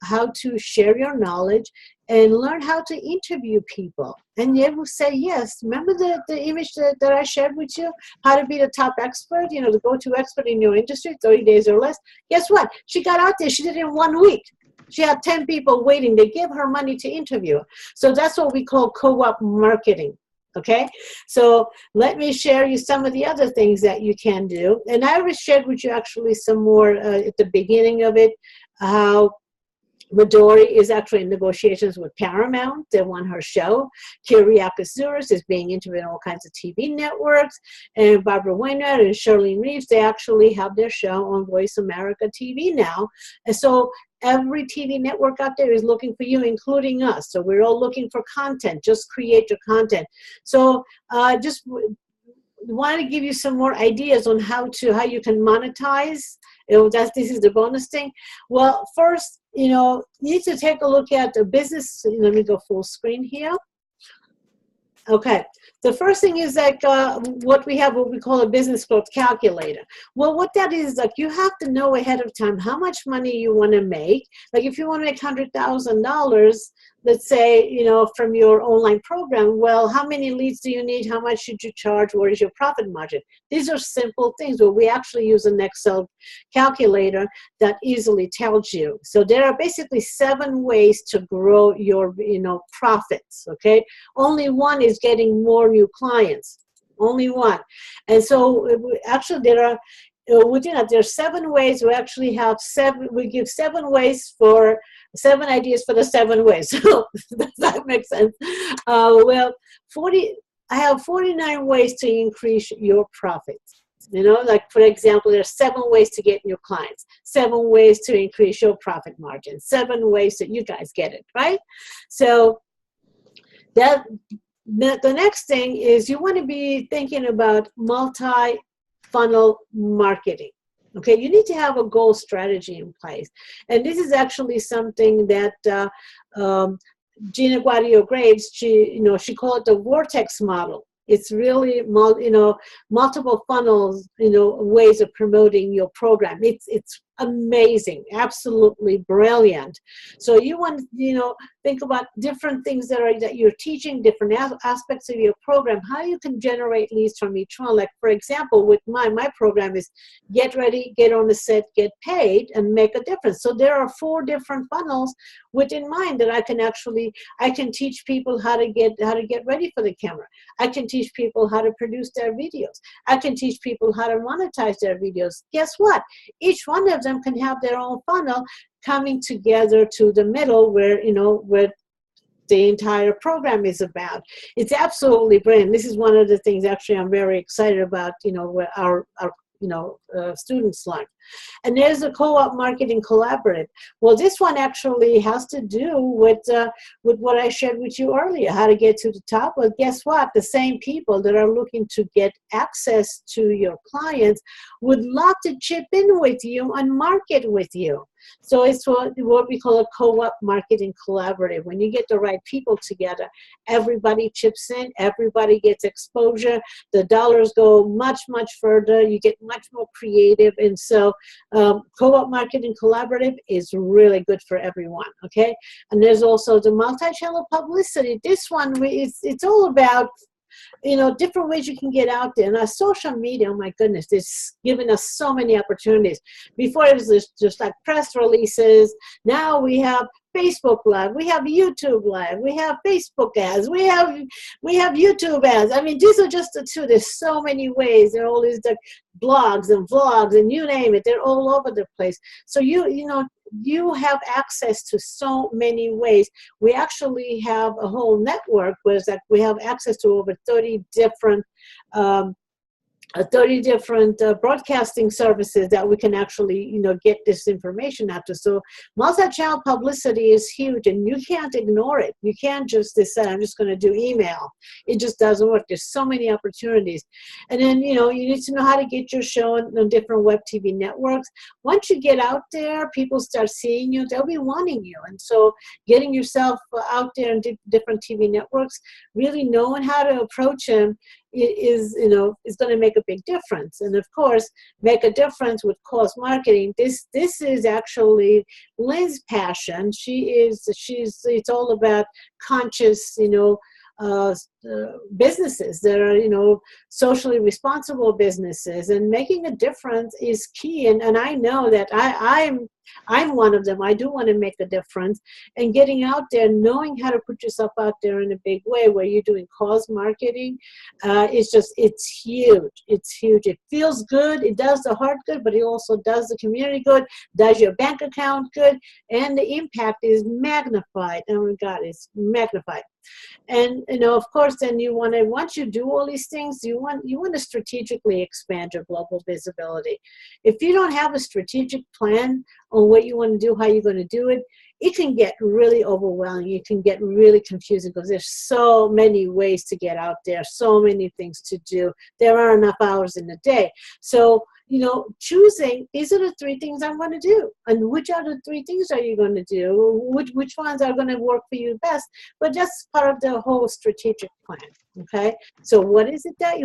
share your knowledge and learn how to interview people. And they will say yes. Remember the image that I shared with you? How to be the top expert, you know, the go-to expert in your industry, 30 days or less. Guess what? She got out there. She did it in 1 week. She had 10 people waiting. They give her money to interview. So that's what we call co-op marketing. Okay, so let me share you some of the other things that you can do. And I already shared with you actually some more at the beginning of it, how Midori is actually in negotiations with Paramount. They want her show. Kyriakis Zouris is being interviewed in all kinds of TV networks. And Barbara Wainwright and Charlene Reeves, they actually have their show on Voice America TV now. And so every TV network out there is looking for you, including us. So we're all looking for content. Just create your content. So just want to give you some more ideas on how you can monetize. This is the bonus thing. Well, first, you know, you need to take a look at the business. Let me go full screen here. Okay, the first thing is like what we call a business growth calculator. Well, what that is, like, you have to know ahead of time how much money you want to make. Like if you want to make $100,000, let's say, you know, from your online program, well, how many leads do you need? How much should you charge? What is your profit margin? These are simple things, but we actually use an Excel calculator that easily tells you. So there are basically 7 ways to grow your, you know, profits, okay? Only one is getting more new clients, only one. And so actually there are, within that, there are 7 ways. We actually have 7, we give 7 ways for 7 ideas for the 7 ways. So does that make sense? Well, I have 49 ways to increase your profits. You know, like for example, there are 7 ways to get new clients, 7 ways to increase your profit margin, 7 ways that you guys get it, right? So the next thing is you want to be thinking about multi-funnel marketing. Okay, you need to have a goal strategy in place. And this is actually something that Gina Guadio-Graves, she called it the vortex model. It's really, multiple funnels, ways of promoting your program. It's amazing, absolutely brilliant. So you want to, think about different things that you're teaching, different aspects of your program, how you can generate leads from each one. Like, for example, with my program is get ready, get on the set, get paid, and make a difference. So there are 4 different funnels within mine that I can teach people how to get ready for the camera. I can teach people how to produce their videos. I can teach people how to monetize their videos. Guess what? Each one of them can have their own funnel coming together to the middle where the entire program is about. It's absolutely brilliant. This is one of the things actually I'm very excited about, where our students learn. And there's a co-op marketing collaborative. Well, this one actually has to do with what I shared with you earlier, how to get to the top. Well, guess what? The same people that are looking to get access to your clients would love to chip in with you and market with you. So it's what we call a co-op marketing collaborative. When you get the right people together, everybody chips in, everybody gets exposure, the dollars go much, much further, you get much more creative. And so co-op marketing collaborative is really good for everyone, okay? And there's also the multi-channel publicity. This one, it's all about different ways you can get out there. And our social media, oh my goodness, it's given us so many opportunities. Before it was just like press releases. Now we have Facebook Live, we have YouTube Live, we have Facebook ads, we have YouTube ads. I mean, these are just the 2. There's so many ways. There are all these blogs and vlogs and you name it. They're all over the place. So you have access to so many ways. We actually have a whole network where we have access to over 30 different broadcasting services that we can actually, get this information out to. So multi-channel publicity is huge, and you can't ignore it. You can't just decide, I'm just going to do email. It just doesn't work. There's so many opportunities. And then, you need to know how to get your show on different web TV networks. Once you get out there, people start seeing you, they'll be wanting you. And so getting yourself out there in different TV networks, really knowing how to approach them is going to make a big difference. And of course, make a difference with cause marketing. This is actually Lynn's passion. It's all about conscious, businesses that are, socially responsible businesses, and making a difference is key. And I know that I'm one of them. I do want to make a difference, and getting out there, knowing how to put yourself out there in a big way where you're doing cause marketing, it's huge. It's huge. It feels good. It does the heart good, but it also does the community good, does your bank account good, and the impact is magnified. Oh my God, it's magnified. And of course, then once you do all these things, you want to strategically expand your global visibility. If you don't have a strategic plan on what you want to do, how you're going to do it, it can get really overwhelming. It can get really confusing because there's so many ways to get out there, so many things to do. There aren't enough hours in the day. So choosing, these are the 3 things I'm going to do. And which are the 3 things are you going to do? Which ones are going to work for you best? But that's part of the whole strategic plan, okay? So who is it that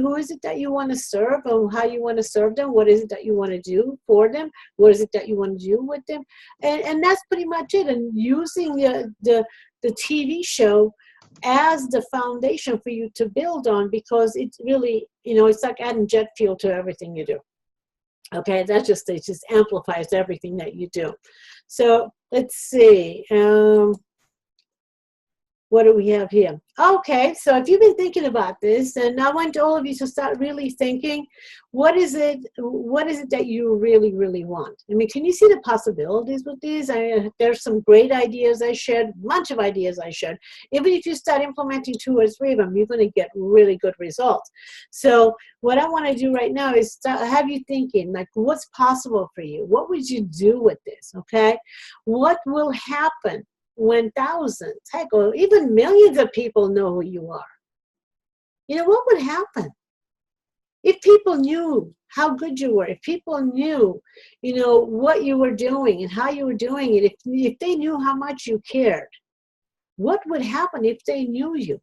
you want to serve, and how you want to serve them? What is it that you want to do for them? What is it that you want to do with them? And that's pretty much it. And using the TV show as the foundation for you to build on, because it's really, it's like adding jet fuel to everything you do. Okay, it just amplifies everything that you do. So let's see. What do we have here? Okay, so if you've been thinking about this, and I want all of you to start really thinking, what is it that you really, really want? I mean, can you see the possibilities with these? There's some great ideas I shared, a bunch of ideas I shared. Even if you start implementing 2 or 3 of them, you're going to get really good results. So what I want to do right now is have you thinking, like, what's possible for you? What would you do with this, okay? What will happen when thousands, heck, or even millions of people know who you are? What would happen if people knew how good you were? If people knew, what you were doing and how you were doing it, if they knew how much you cared, what would happen if they knew you?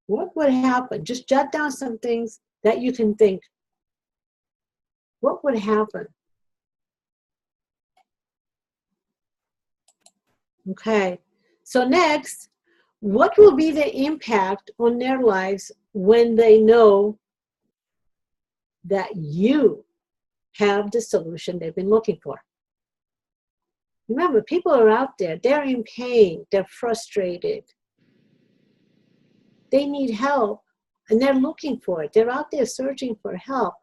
What would happen? Just jot down some things that you can think. what would happen? Okay, so next, what will be the impact on their lives when they know that you have the solution they've been looking for? Remember, people are out there, they're in pain, they're frustrated, they need help, and they're looking for it. They're out there searching for help.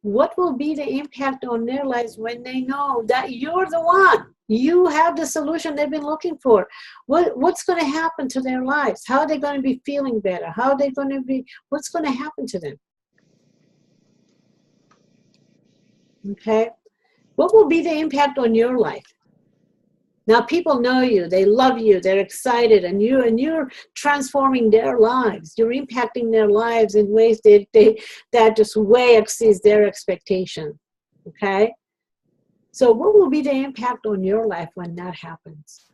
What will be the impact on their lives when they know that you're the one? You have the solution they've been looking for. What's going to happen to their lives? How are they going to be feeling better? How are they going to be, what's going to happen to them? Okay? What will be the impact on your life? Now people know you, they love you, they're excited, and you're transforming their lives. You're impacting their lives in ways that just way exceeds their expectation. Okay? So what will be the impact on your life when that happens?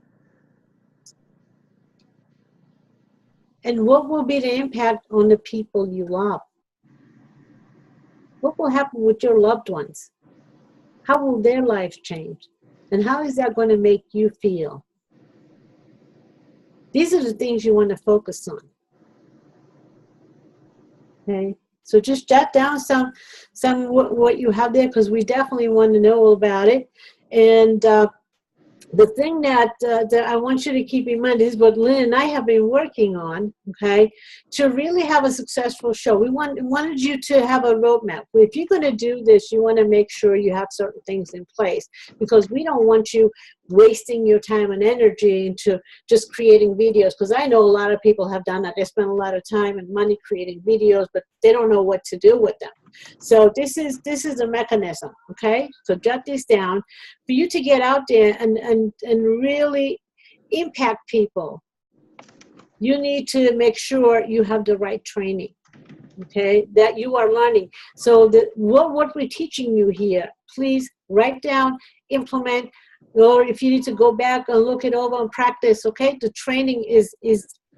And what will be the impact on the people you love? What will happen with your loved ones? How will their lives change? And how is that going to make you feel? These are the things you want to focus on. Okay? So just jot down some what you have there, because we definitely want to know about it. And the thing that I want you to keep in mind is what Lynn and I have been working on, okay, to really have a successful show. We wanted you to have a roadmap. If you're going to do this, you want to make sure you have certain things in place, because we don't want you wasting your time and energy into just creating videos, because I know a lot of people have done that. They spend a lot of time and money creating videos, but they don't know what to do with them. So this is a mechanism, okay? So jot this down for you to get out there and really impact people. You need to make sure you have the right training, okay, that you are learning. So what we're teaching you here, please write down, implement, or if you need to go back and look it over and practice, okay? The training is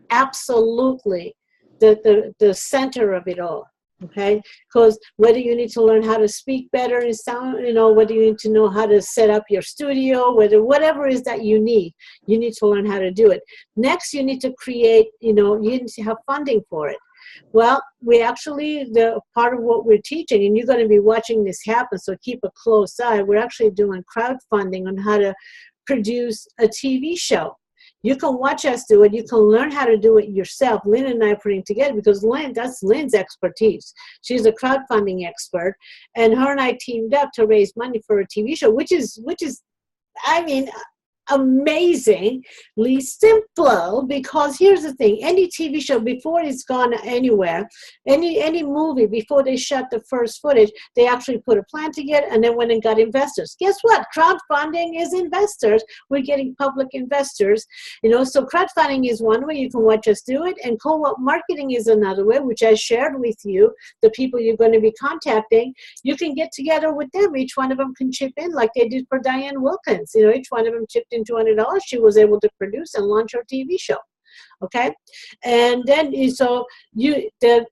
absolutely the center of it all. Okay, because whether you need to learn how to speak better and sound, whether you need to know how to set up your studio, whatever it is that you need to learn how to do it. Next, you need to create, you need to have funding for it. Well, we actually, the part of what we're teaching, and you're going to be watching this happen, so keep a close eye. We're actually doing crowdfunding on how to produce a TV show. You can watch us do it. You can learn how to do it yourself. Lynn and I are putting together, because that's Lynn's expertise. She's a crowdfunding expert, and her and I teamed up to raise money for a TV show, which is, I mean, amazingly simple. Because here's the thing: any TV show, before it's gone anywhere, any movie, before they shot the first footage, they actually put a plan together and then went and got investors. Guess what? Crowdfunding is investors. We're getting public investors, so crowdfunding is one way you can watch us do it, and co-op marketing is another way, which I shared with you. The people you're going to be contacting, you can get together with them. Each one of them can chip in, like they did for Diane Wilkins. Each one of them chipped in $200. She was able to produce and launch her TV show. Okay, and then so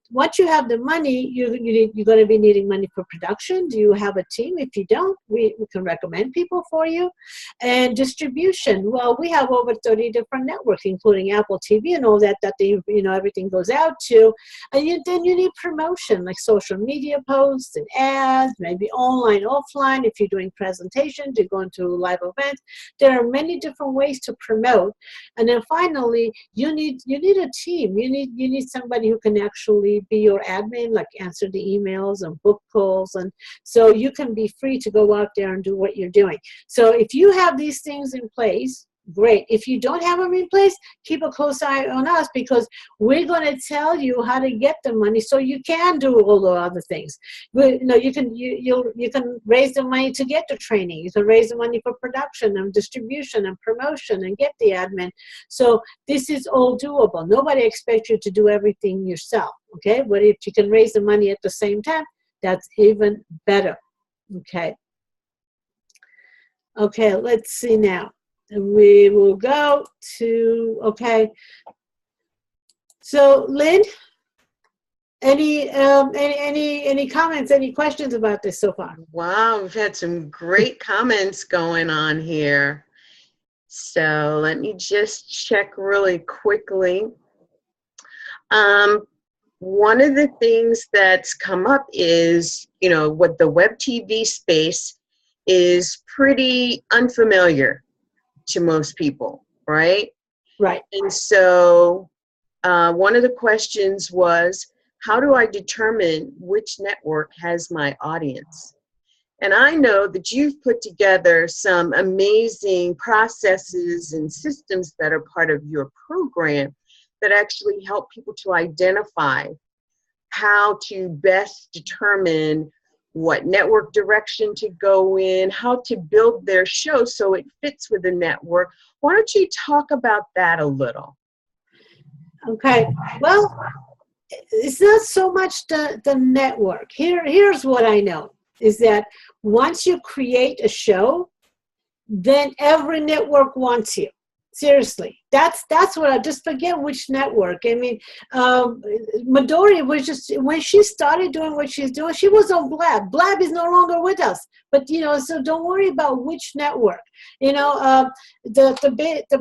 once you have the money, you're going to be needing money for production. Do you have a team? If you don't, we can recommend people for you. And distribution. Well, we have over 30 different networks, including Apple TV and all that everything goes out to. And then you need promotion, like social media posts and ads, maybe online, offline. If you're doing presentations, you're going to live events. There are many different ways to promote. And then finally, you need a team. You need somebody who can actually be your admin, like answer the emails and book calls, and so you can be free to go out there and do what you're doing. So if you have these things in place, great. If you don't have them in place, keep a close eye on us, because we're going to tell you how to get the money so you can do all the other things. You can raise the money to get the training. You can raise the money for production and distribution and promotion and get the admin. So this is all doable. Nobody expects you to do everything yourself, okay? But if you can raise the money at the same time, that's even better, okay? Okay, let's see now. And we will go to, okay. So Lynn, Any comments, any questions about this so far? Wow, we've had some great comments going on here. So let me just check really quickly. One of the things that's come up is, what the web TV space is pretty unfamiliar to most people, right? Right. And so one of the questions was, how do I determine which network has my audience? And I know that you've put together some amazing processes and systems that are part of your program that actually help people to identify how to best determine what network direction to go in, how to build their show so it fits with the network. Why don't you talk about that a little? Okay. Well, it's not so much the network. Here's what I know, is that once you create a show, then every network wants you. Seriously, that's what I just forget which network. I mean, Midori was just, when she started doing what she's doing, she was on Blab. Blab is no longer with us, but so don't worry about which network. The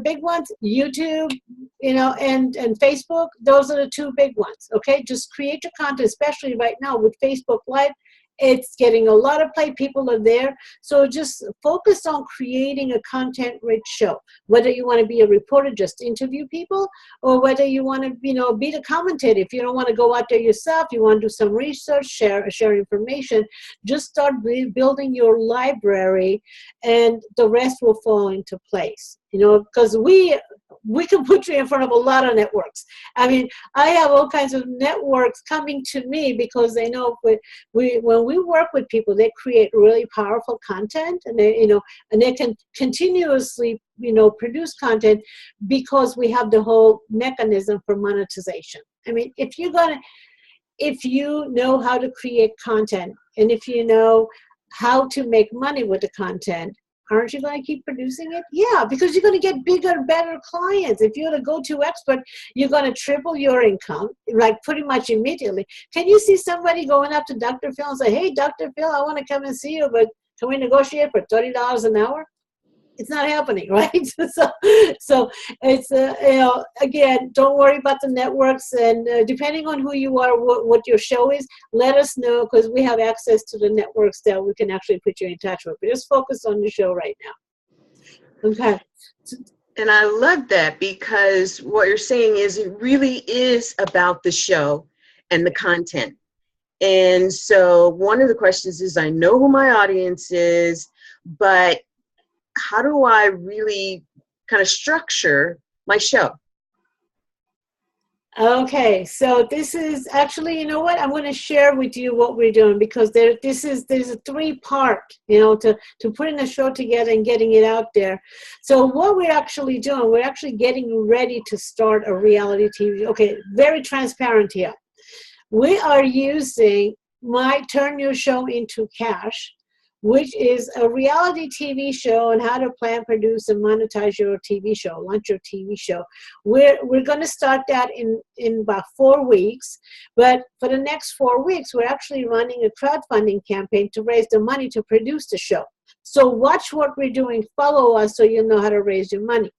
big ones, YouTube, and Facebook. Those are the two big ones. Okay, just create your content, especially right now with Facebook Live. It's getting a lot of play. People are there. So just focus on creating a content-rich show. Whether you want to be a reporter, just interview people, or whether you want to, be the commentator. If you don't want to go out there yourself, you want to do some research, share information, just start building your library, and the rest will fall into place. Because we can put you in front of a lot of networks. I mean, I have all kinds of networks coming to me because they know when we work with people, they create really powerful content, and they can continuously, produce content because we have the whole mechanism for monetization. I mean, if you know how to create content, and if you know how to make money with the content, aren't you going to keep producing it? Yeah, because you're going to get bigger, better clients. If you're the go-to expert, you're going to triple your income, like pretty much immediately. Can you see somebody going up to Dr. Phil and say, hey, Dr. Phil, I want to come and see you, but can we negotiate for $30 an hour? It's not happening, right? So it's, again, don't worry about the networks, and depending on who you are, what your show is, let us know, because we have access to the networks that we can actually put you in touch with. But just focus on the show right now. Okay. And I love that, because what you're saying is it really is about the show and the content. And so one of the questions is, I know who my audience is, but how do I really kind of structure my show? Okay, so this is actually, I'm going to share with you what we're doing, because there's a three-part, to putting a show together and getting it out there. So what we're actually doing, we're actually getting ready to start a reality TV. Okay, very transparent here. We are using my Turn Your Show into Cash, which is a reality TV show on how to plan, produce, and monetize your TV show, launch your TV show. We're going to start that in about 4 weeks, but for the next 4 weeks, we're actually running a crowdfunding campaign to raise the money to produce the show. So watch what we're doing, follow us, so you'll know how to raise your money.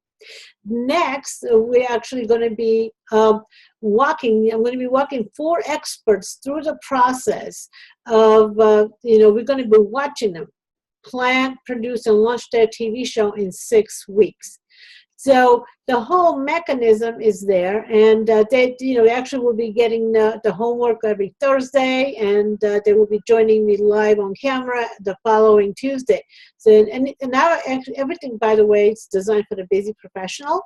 Next, we're actually going to be I'm going to be walking 4 experts through the process of, we're going to be watching them plan, produce, and launch their TV show in 6 weeks. So the whole mechanism is there, and they actually will be getting the homework every Thursday, and they will be joining me live on camera the following Tuesday. So and now everything, by the way, it's designed for the busy professional.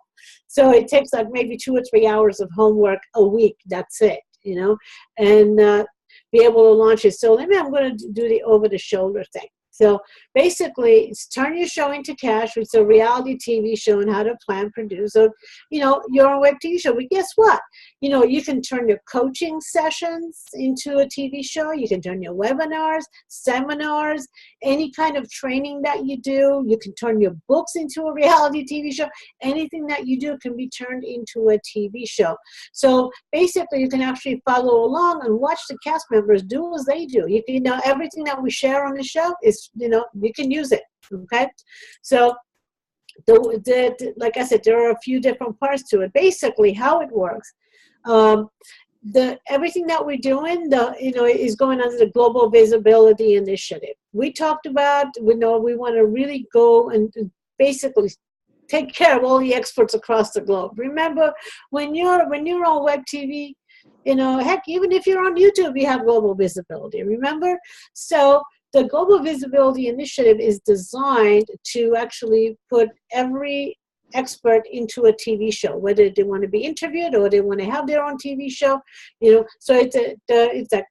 So it takes like maybe 2 or 3 hours of homework a week. That's it, and be able to launch it. So I'm going to do the over-the-shoulder thing. So basically, it's turn your show into cash. It's a reality TV show and how to plan, produce. So, you're on web TV show. But guess what? You can turn your coaching sessions into a TV show. You can turn your webinars, seminars, any kind of training that you do. You can turn your books into a reality TV show. Anything that you do can be turned into a TV show. So basically, you can actually follow along and watch the cast members do as they do. Everything that we share on the show is, you can use it, okay? So, like I said, there are a few different parts to it. Basically, how it works, everything that we're doing, is going under the Global Visibility Initiative. We talked about, we want to really go and basically take care of all the experts across the globe. Remember, when you're on web TV, heck, even if you're on YouTube, you have global visibility, remember? So the Global Visibility Initiative is designed to actually put every expert into a TV show, whether they want to be interviewed or they want to have their own TV show, so it's a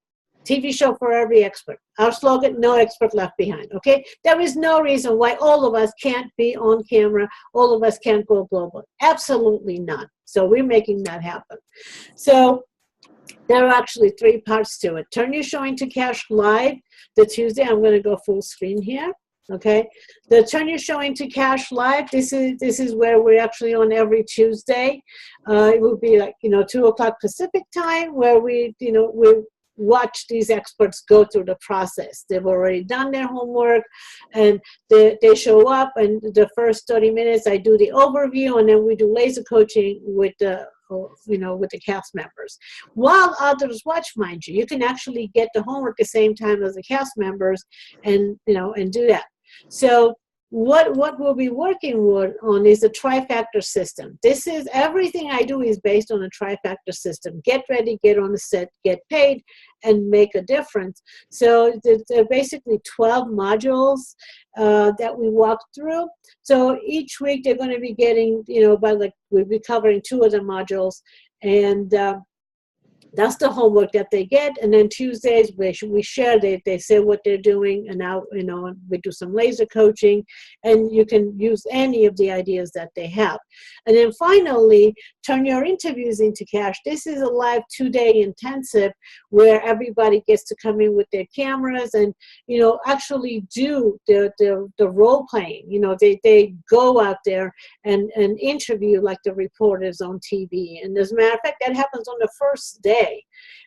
TV show for every expert. Our slogan, no expert left behind, okay? There is no reason why all of us can't be on camera, all of us can't go global. Absolutely none. So we're making that happen. So there are actually 3 parts to it. Turn your show into cash live. The Tuesday, I'm going to go full screen here. Okay, the Turn Your Show into Cash live. This is where we're actually on every Tuesday. It will be like 2 o'clock Pacific time, where we watch these experts go through the process. They've already done their homework, and they show up. And the first 30 minutes, I do the overview, and then we do laser coaching with the cast members. While others watch, mind you, you can actually get the homework at the same time as the cast members, and do that. So what we'll be working on is a trifactor system. This is everything I do is based on a trifactor system. Get ready, get on the set, get paid, and make a difference. So there are basically 12 modules that we walk through. So each week they're going to be getting, we'll be covering 2 of the modules, and that's the homework that they get. And then Tuesdays, we share, they say what they're doing, and now, we do some laser coaching, and you can use any of the ideas that they have. And then finally, Turn Your Interviews into Cash. This is a live 2-day intensive where everybody gets to come in with their cameras and, actually do the role playing. They go out there and interview like the reporters on TV. And as a matter of fact, that happens on the first day.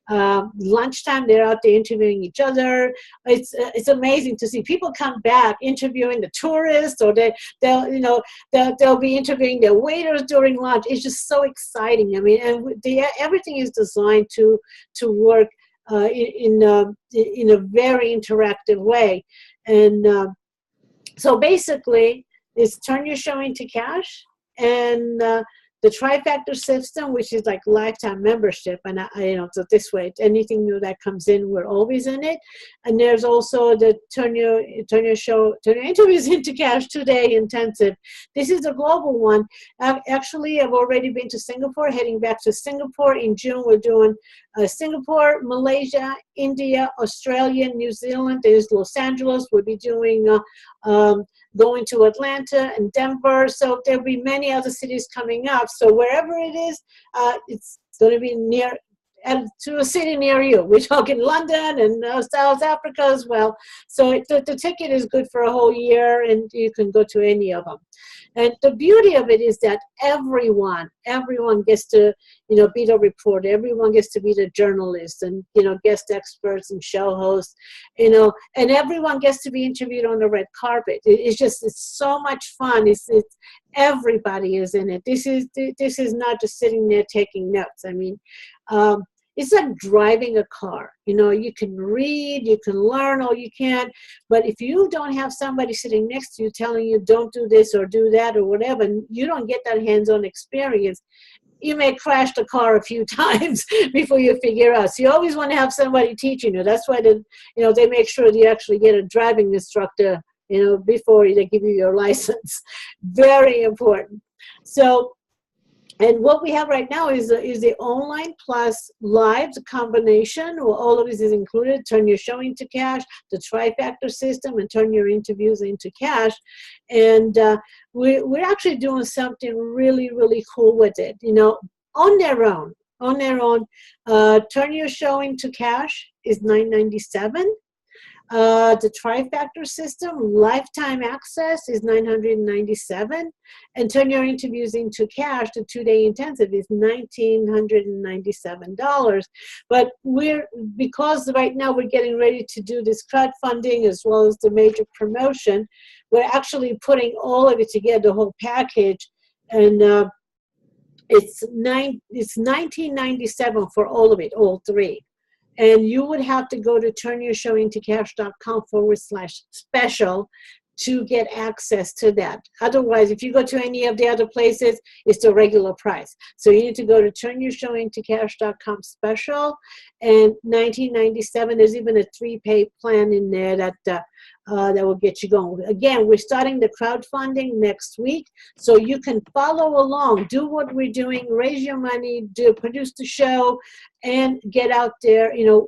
Lunchtime, they're out there interviewing each other. It's amazing to see people come back interviewing the tourists, or they'll be interviewing their waiters during lunch. It's just so exciting. I mean, and everything is designed to work in a very interactive way. And so basically, it's Turn Your Show into Cash, and the trifactor system, which is like lifetime membership, and so this way, anything new that comes in, we're always in it. And there's also the Turn Your Interviews into Cash 2-day intensive. This is a global one. Actually, I've already been to Singapore, heading back to Singapore in June. We're doing Singapore, Malaysia, India, Australia, New Zealand. There's Los Angeles. We'll be doing going to Atlanta and Denver. So there'll be many other cities coming up. So wherever it is, it's going to be near to a city near you. We're talking London and South Africa as well. So the ticket is good for a whole year, and you can go to any of them. And the beauty of it is that everyone gets to, be the reporter. Everyone gets to be the journalist and, guest experts and show hosts, and everyone gets to be interviewed on the red carpet. It's so much fun. It's everybody is in it. This is not just sitting there taking notes. I mean, it's like driving a car. You can read, you can learn all you can, but if you don't have somebody sitting next to you telling you don't do this or do that or whatever, and you don't get that hands-on experience, you may crash the car a few times before you figure out. So you always want to have somebody teaching you. That's why they make sure that you actually get a driving instructor, before they give you your license. Very important. So And what we have right now is the online plus live, the combination. Well, all of this is included. Turn your show into cash, the trifactor system, and turn your interviews into cash. And we're actually doing something really, really cool with it. You know, on their own. Turn your show into cash is $997. The trifactor system, lifetime access is $997, and turn your interviews into cash, the 2-day intensive is $1,997. But because right now we're getting ready to do this crowdfunding as well as the major promotion, we're actually putting all of it together, the whole package, and it's $1997 for all of it, all three. And you would have to go to turnyourshowintocash.com/special to get access to that. Otherwise, if you go to any of the other places, it's the regular price. So you need to go to turnyourshowintocash.com/special, and $1997. There's even a 3-pay plan in there that will get you going. Again, we're starting the crowdfunding next week, so you can follow along, do what we're doing, raise your money, produce the show, and get out there. You know,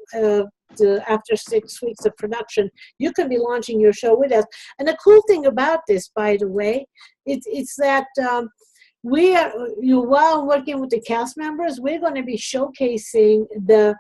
after 6 weeks of production, you can be launching your show with us. And the cool thing about this, by the way, it's that while working with the cast members, we're going to be showcasing the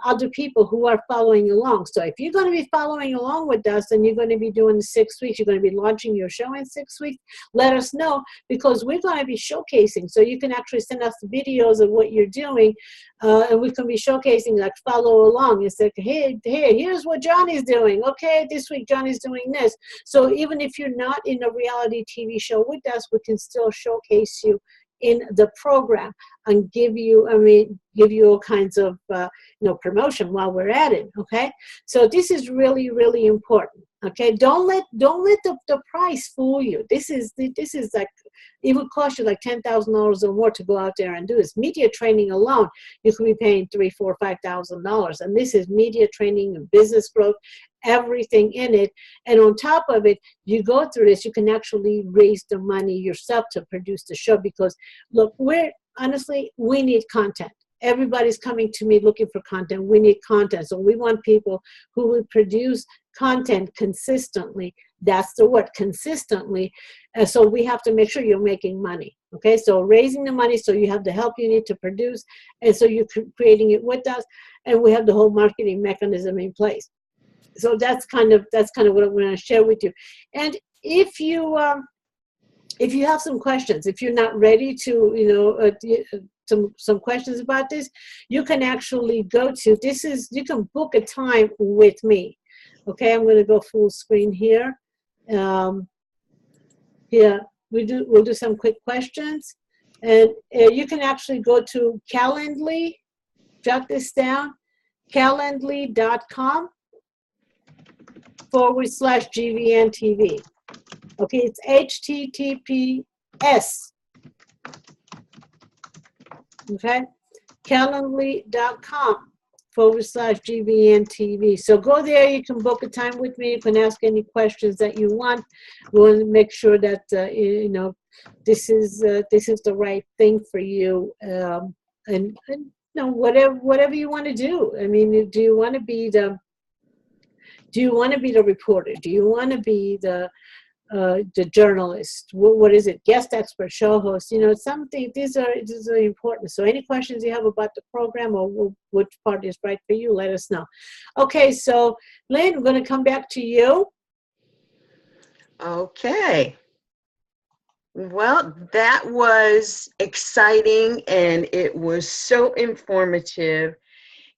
other people who are following along. So if you're going to be following along with us and you're going to be doing 6 weeks, you're going to be launching your show in 6 weeks, let us know, because we're going to be showcasing. So you can actually send us videos of what you're doing, and we can be showcasing, like follow along and say, hey, here's what Johnny's doing. Okay, this week Johnny's doing this. So even if you're not in a reality TV show with us, we can still showcase you in the program and give you all kinds of promotion while we're at it. Okay, so this is really, really important. Okay, don't let the price fool you. This is like, it would cost you like $10,000 or more to go out there and do this. Media training alone, you could be paying $3,000, $4,000, $5,000, and this is media training and business growth, everything in it. And on top of it, you go through this, you can actually raise the money yourself to produce the show, because look, honestly, we need content. Everybody's coming to me looking for content. We need content. So we want people who will produce content consistently. That's the word, consistently. And so we have to make sure you're making money. Okay, so raising the money so you have the help you need to produce, and so you're creating it with us, and we have the whole marketing mechanism in place. So that's kind of what I'm going to share with you. And if you have some questions, if you're not ready to, some questions about this, you can actually you can book a time with me. Okay, I'm going to go full screen here. We'll do some quick questions, and you can actually go to Calendly, jot this down, calendly.com/GVN TV. Okay, it's HTTPS. Okay, calendly.com/GVN TV. So go there, you can book a time with me, you can ask any questions that you want. We want to make sure that this is the right thing for you, and whatever you want to do. I mean, do you want to be the reporter? Do you want to be the journalist? What is it? Guest expert, show host. Something. These are important. So any questions you have about the program or which part is right for you, let us know. Okay, so Lynn, I'm going to come back to you. Okay. Well, that was exciting, and it was so informative.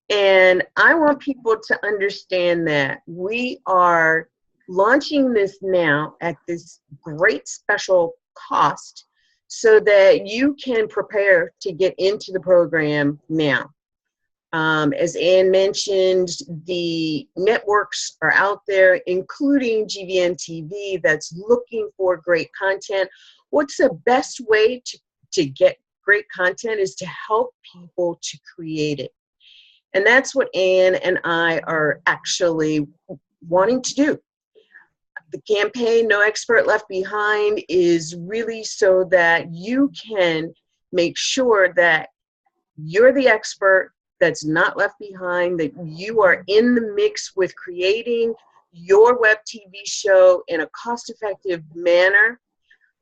And I want people to understand that we are launching this now at this great special cost so that you can prepare to get into the program now. As Ann mentioned, the networks are out there, including GVN TV, that's looking for great content. What's the best way to get great content is to help people to create it. And that's what Ann and I are actually wanting to do. The campaign, No Expert Left Behind, is really so that you can make sure that you're the expert that's not left behind, that you are in the mix with creating your web TV show in a cost-effective manner,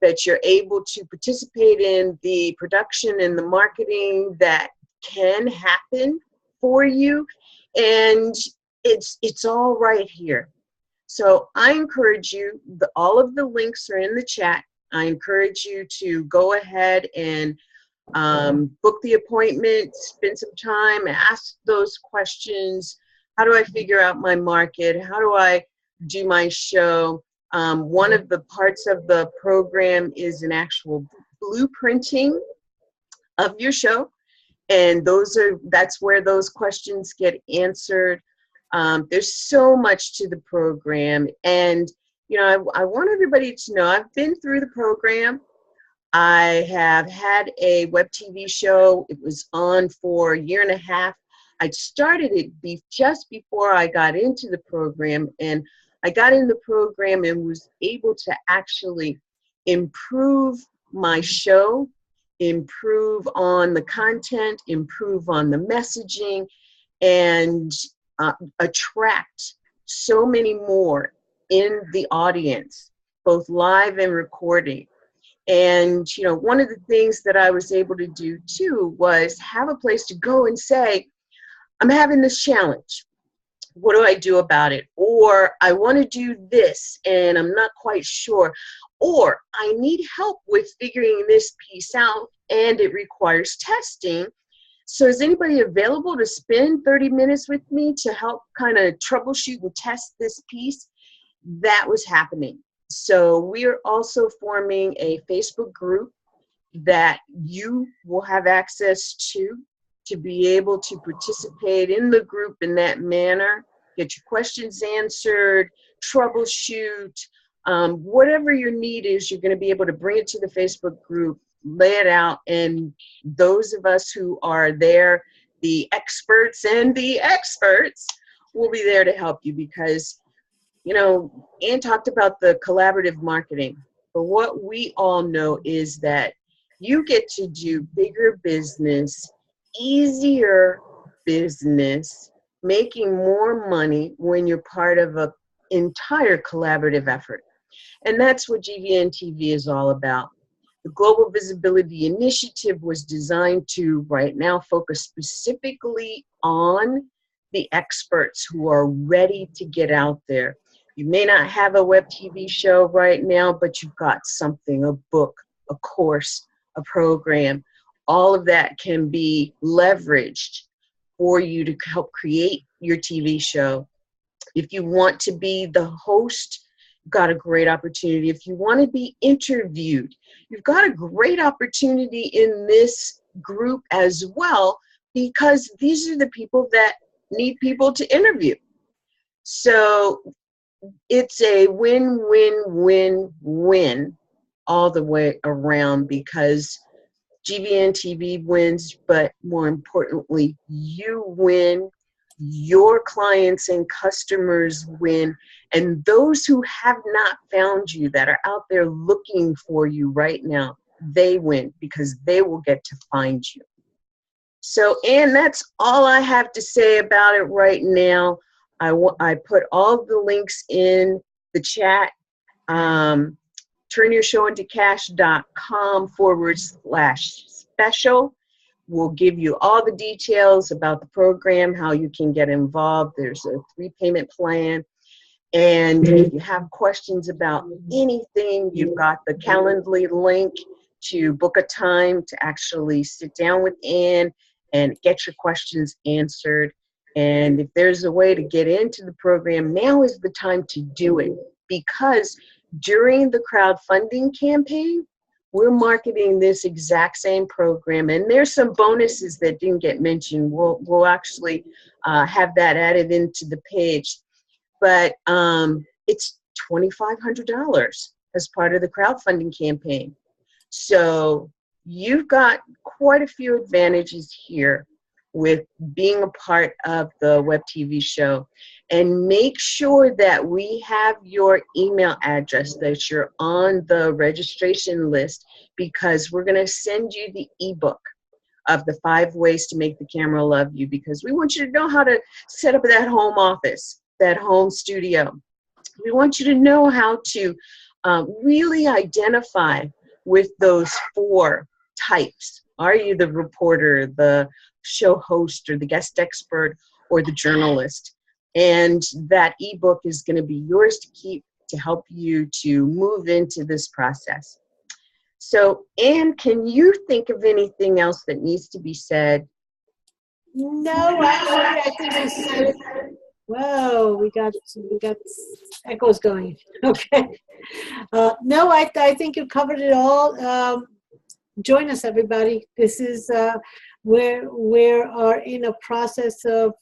that you're able to participate in the production and the marketing that can happen for you. And it's all right here. So I encourage you, all of the links are in the chat. I encourage you to go ahead and book the appointment, spend some time, ask those questions. How do I figure out my market? How do I do my show? One of the parts of the program is an actual blueprinting of your show, and that's where those questions get answered. There's so much to the program, and I want everybody to know I've been through the program. I have had a web TV show. It was on for a year and a half. I started it just before I got into the program, and I got in the program and was able to actually improve my show, improve on the content, improve on the messaging, and attract so many more in the audience, both live and recording. And, one of the things that I was able to do too was have a place to go and say, I'm having this challenge. What do I do about it? Or I want to do this and I'm not quite sure. Or I need help with figuring this piece out and it requires testing. So is anybody available to spend 30 minutes with me to help kind of troubleshoot and test this piece? That was happening. So we are also forming a Facebook group that you will have access to be able to participate in the group in that manner, get your questions answered, troubleshoot, whatever your need is, you're going to be able to bring it to the Facebook group, lay it out, and those of us who are there, the experts and the experts, will be there to help you because, Ann talked about the collaborative marketing, but what we all know is that you get to do bigger business, easier business, making more money when you're part of an entire collaborative effort. And that's what GVN TV is all about. The Global Visibility Initiative was designed to right now focus specifically on the experts who are ready to get out there. You may not have a web TV show right now, but you've got something, a book, a course, a program. All of that can be leveraged for you to help create your TV show. If you want to be the host, you've got a great opportunity. If you want to be interviewed, you've got a great opportunity in this group as well, because these are the people that need people to interview. So it's a win-win-win-win all the way around, because GVN TV wins, but more importantly, you win, your clients and customers win, and those who have not found you, that are out there looking for you right now, they win because they will get to find you. So, Ann, that's all I have to say about it right now. I put all the links in the chat. TurnYourShowIntoCash.com/special. We'll give you all the details about the program, how you can get involved. There's a 3-payment plan. And if you have questions about anything, you've got the Calendly link to book a time to actually sit down with Ann and get your questions answered. And if there's a way to get into the program, now is the time to do it, because during the crowdfunding campaign, we're marketing this exact same program, and there's some bonuses that didn't get mentioned. We'll actually have that added into the page, but it's $2,500 as part of the crowdfunding campaign. So you've got quite a few advantages here with being a part of the web TV show. and make sure that we have your email address, that you're on the registration list, because we're going to send you the ebook of the 5 ways to make the camera love you, because we want you to know how to set up that home office, that home studio. We want you to know how to really identify with those 4 types. Are you the reporter, the show host, or the guest expert, or the journalist? And that ebook is going to be yours to keep, to help you to move into this process. So, Anne, can you think of anything else that needs to be said? No, actually, I think you said it. Whoa, we got echoes going. Okay. No, I think you covered it all. Join us, everybody. This is we are in a process of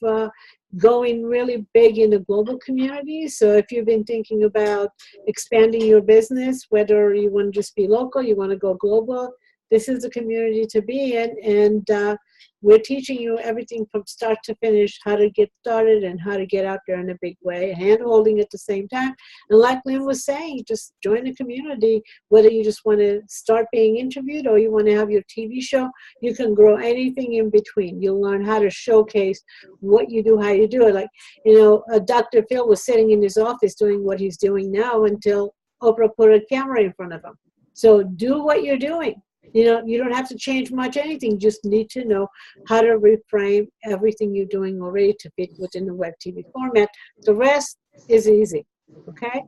going really big in the global community. So if you've been thinking about expanding your business, whether you want to just be local, you want to go global, this is the community to be in. And we're teaching you everything from start to finish, how to get started and how to get out there in a big way, hand-holding at the same time. And like Lynn was saying, just join the community, whether you just want to start being interviewed or you want to have your TV show. You can grow anything in between. You'll learn how to showcase what you do, how you do it. Like, Dr. Phil was sitting in his office doing what he's doing now until Oprah put a camera in front of him. So do what you're doing. You don't have to change much anything. You just need to know how to reframe everything you're doing already to fit within the WebTV format. The rest is easy, okay?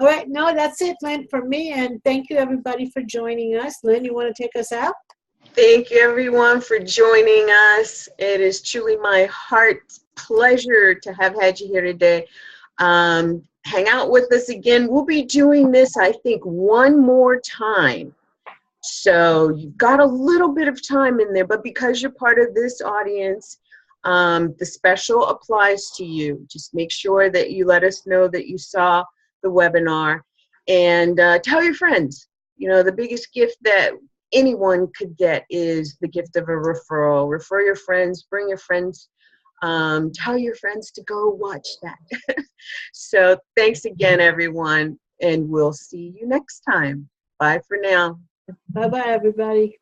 All right, no, that's it, Lynn, for me, and thank you, everybody, for joining us. Lynn, you want to take us out? Thank you, everyone, for joining us. It is truly my heart's pleasure to have had you here today. Hang out with us again. We'll be doing this, I think, one more time. So you've got a little bit of time in there, but because you're part of this audience, the special applies to you. Just make sure that you let us know that you saw the webinar, and tell your friends. The biggest gift that anyone could get is the gift of a referral. Refer your friends, bring your friends, tell your friends to go watch that. So thanks again, everyone, and we'll see you next time. Bye for now. Bye-bye, everybody.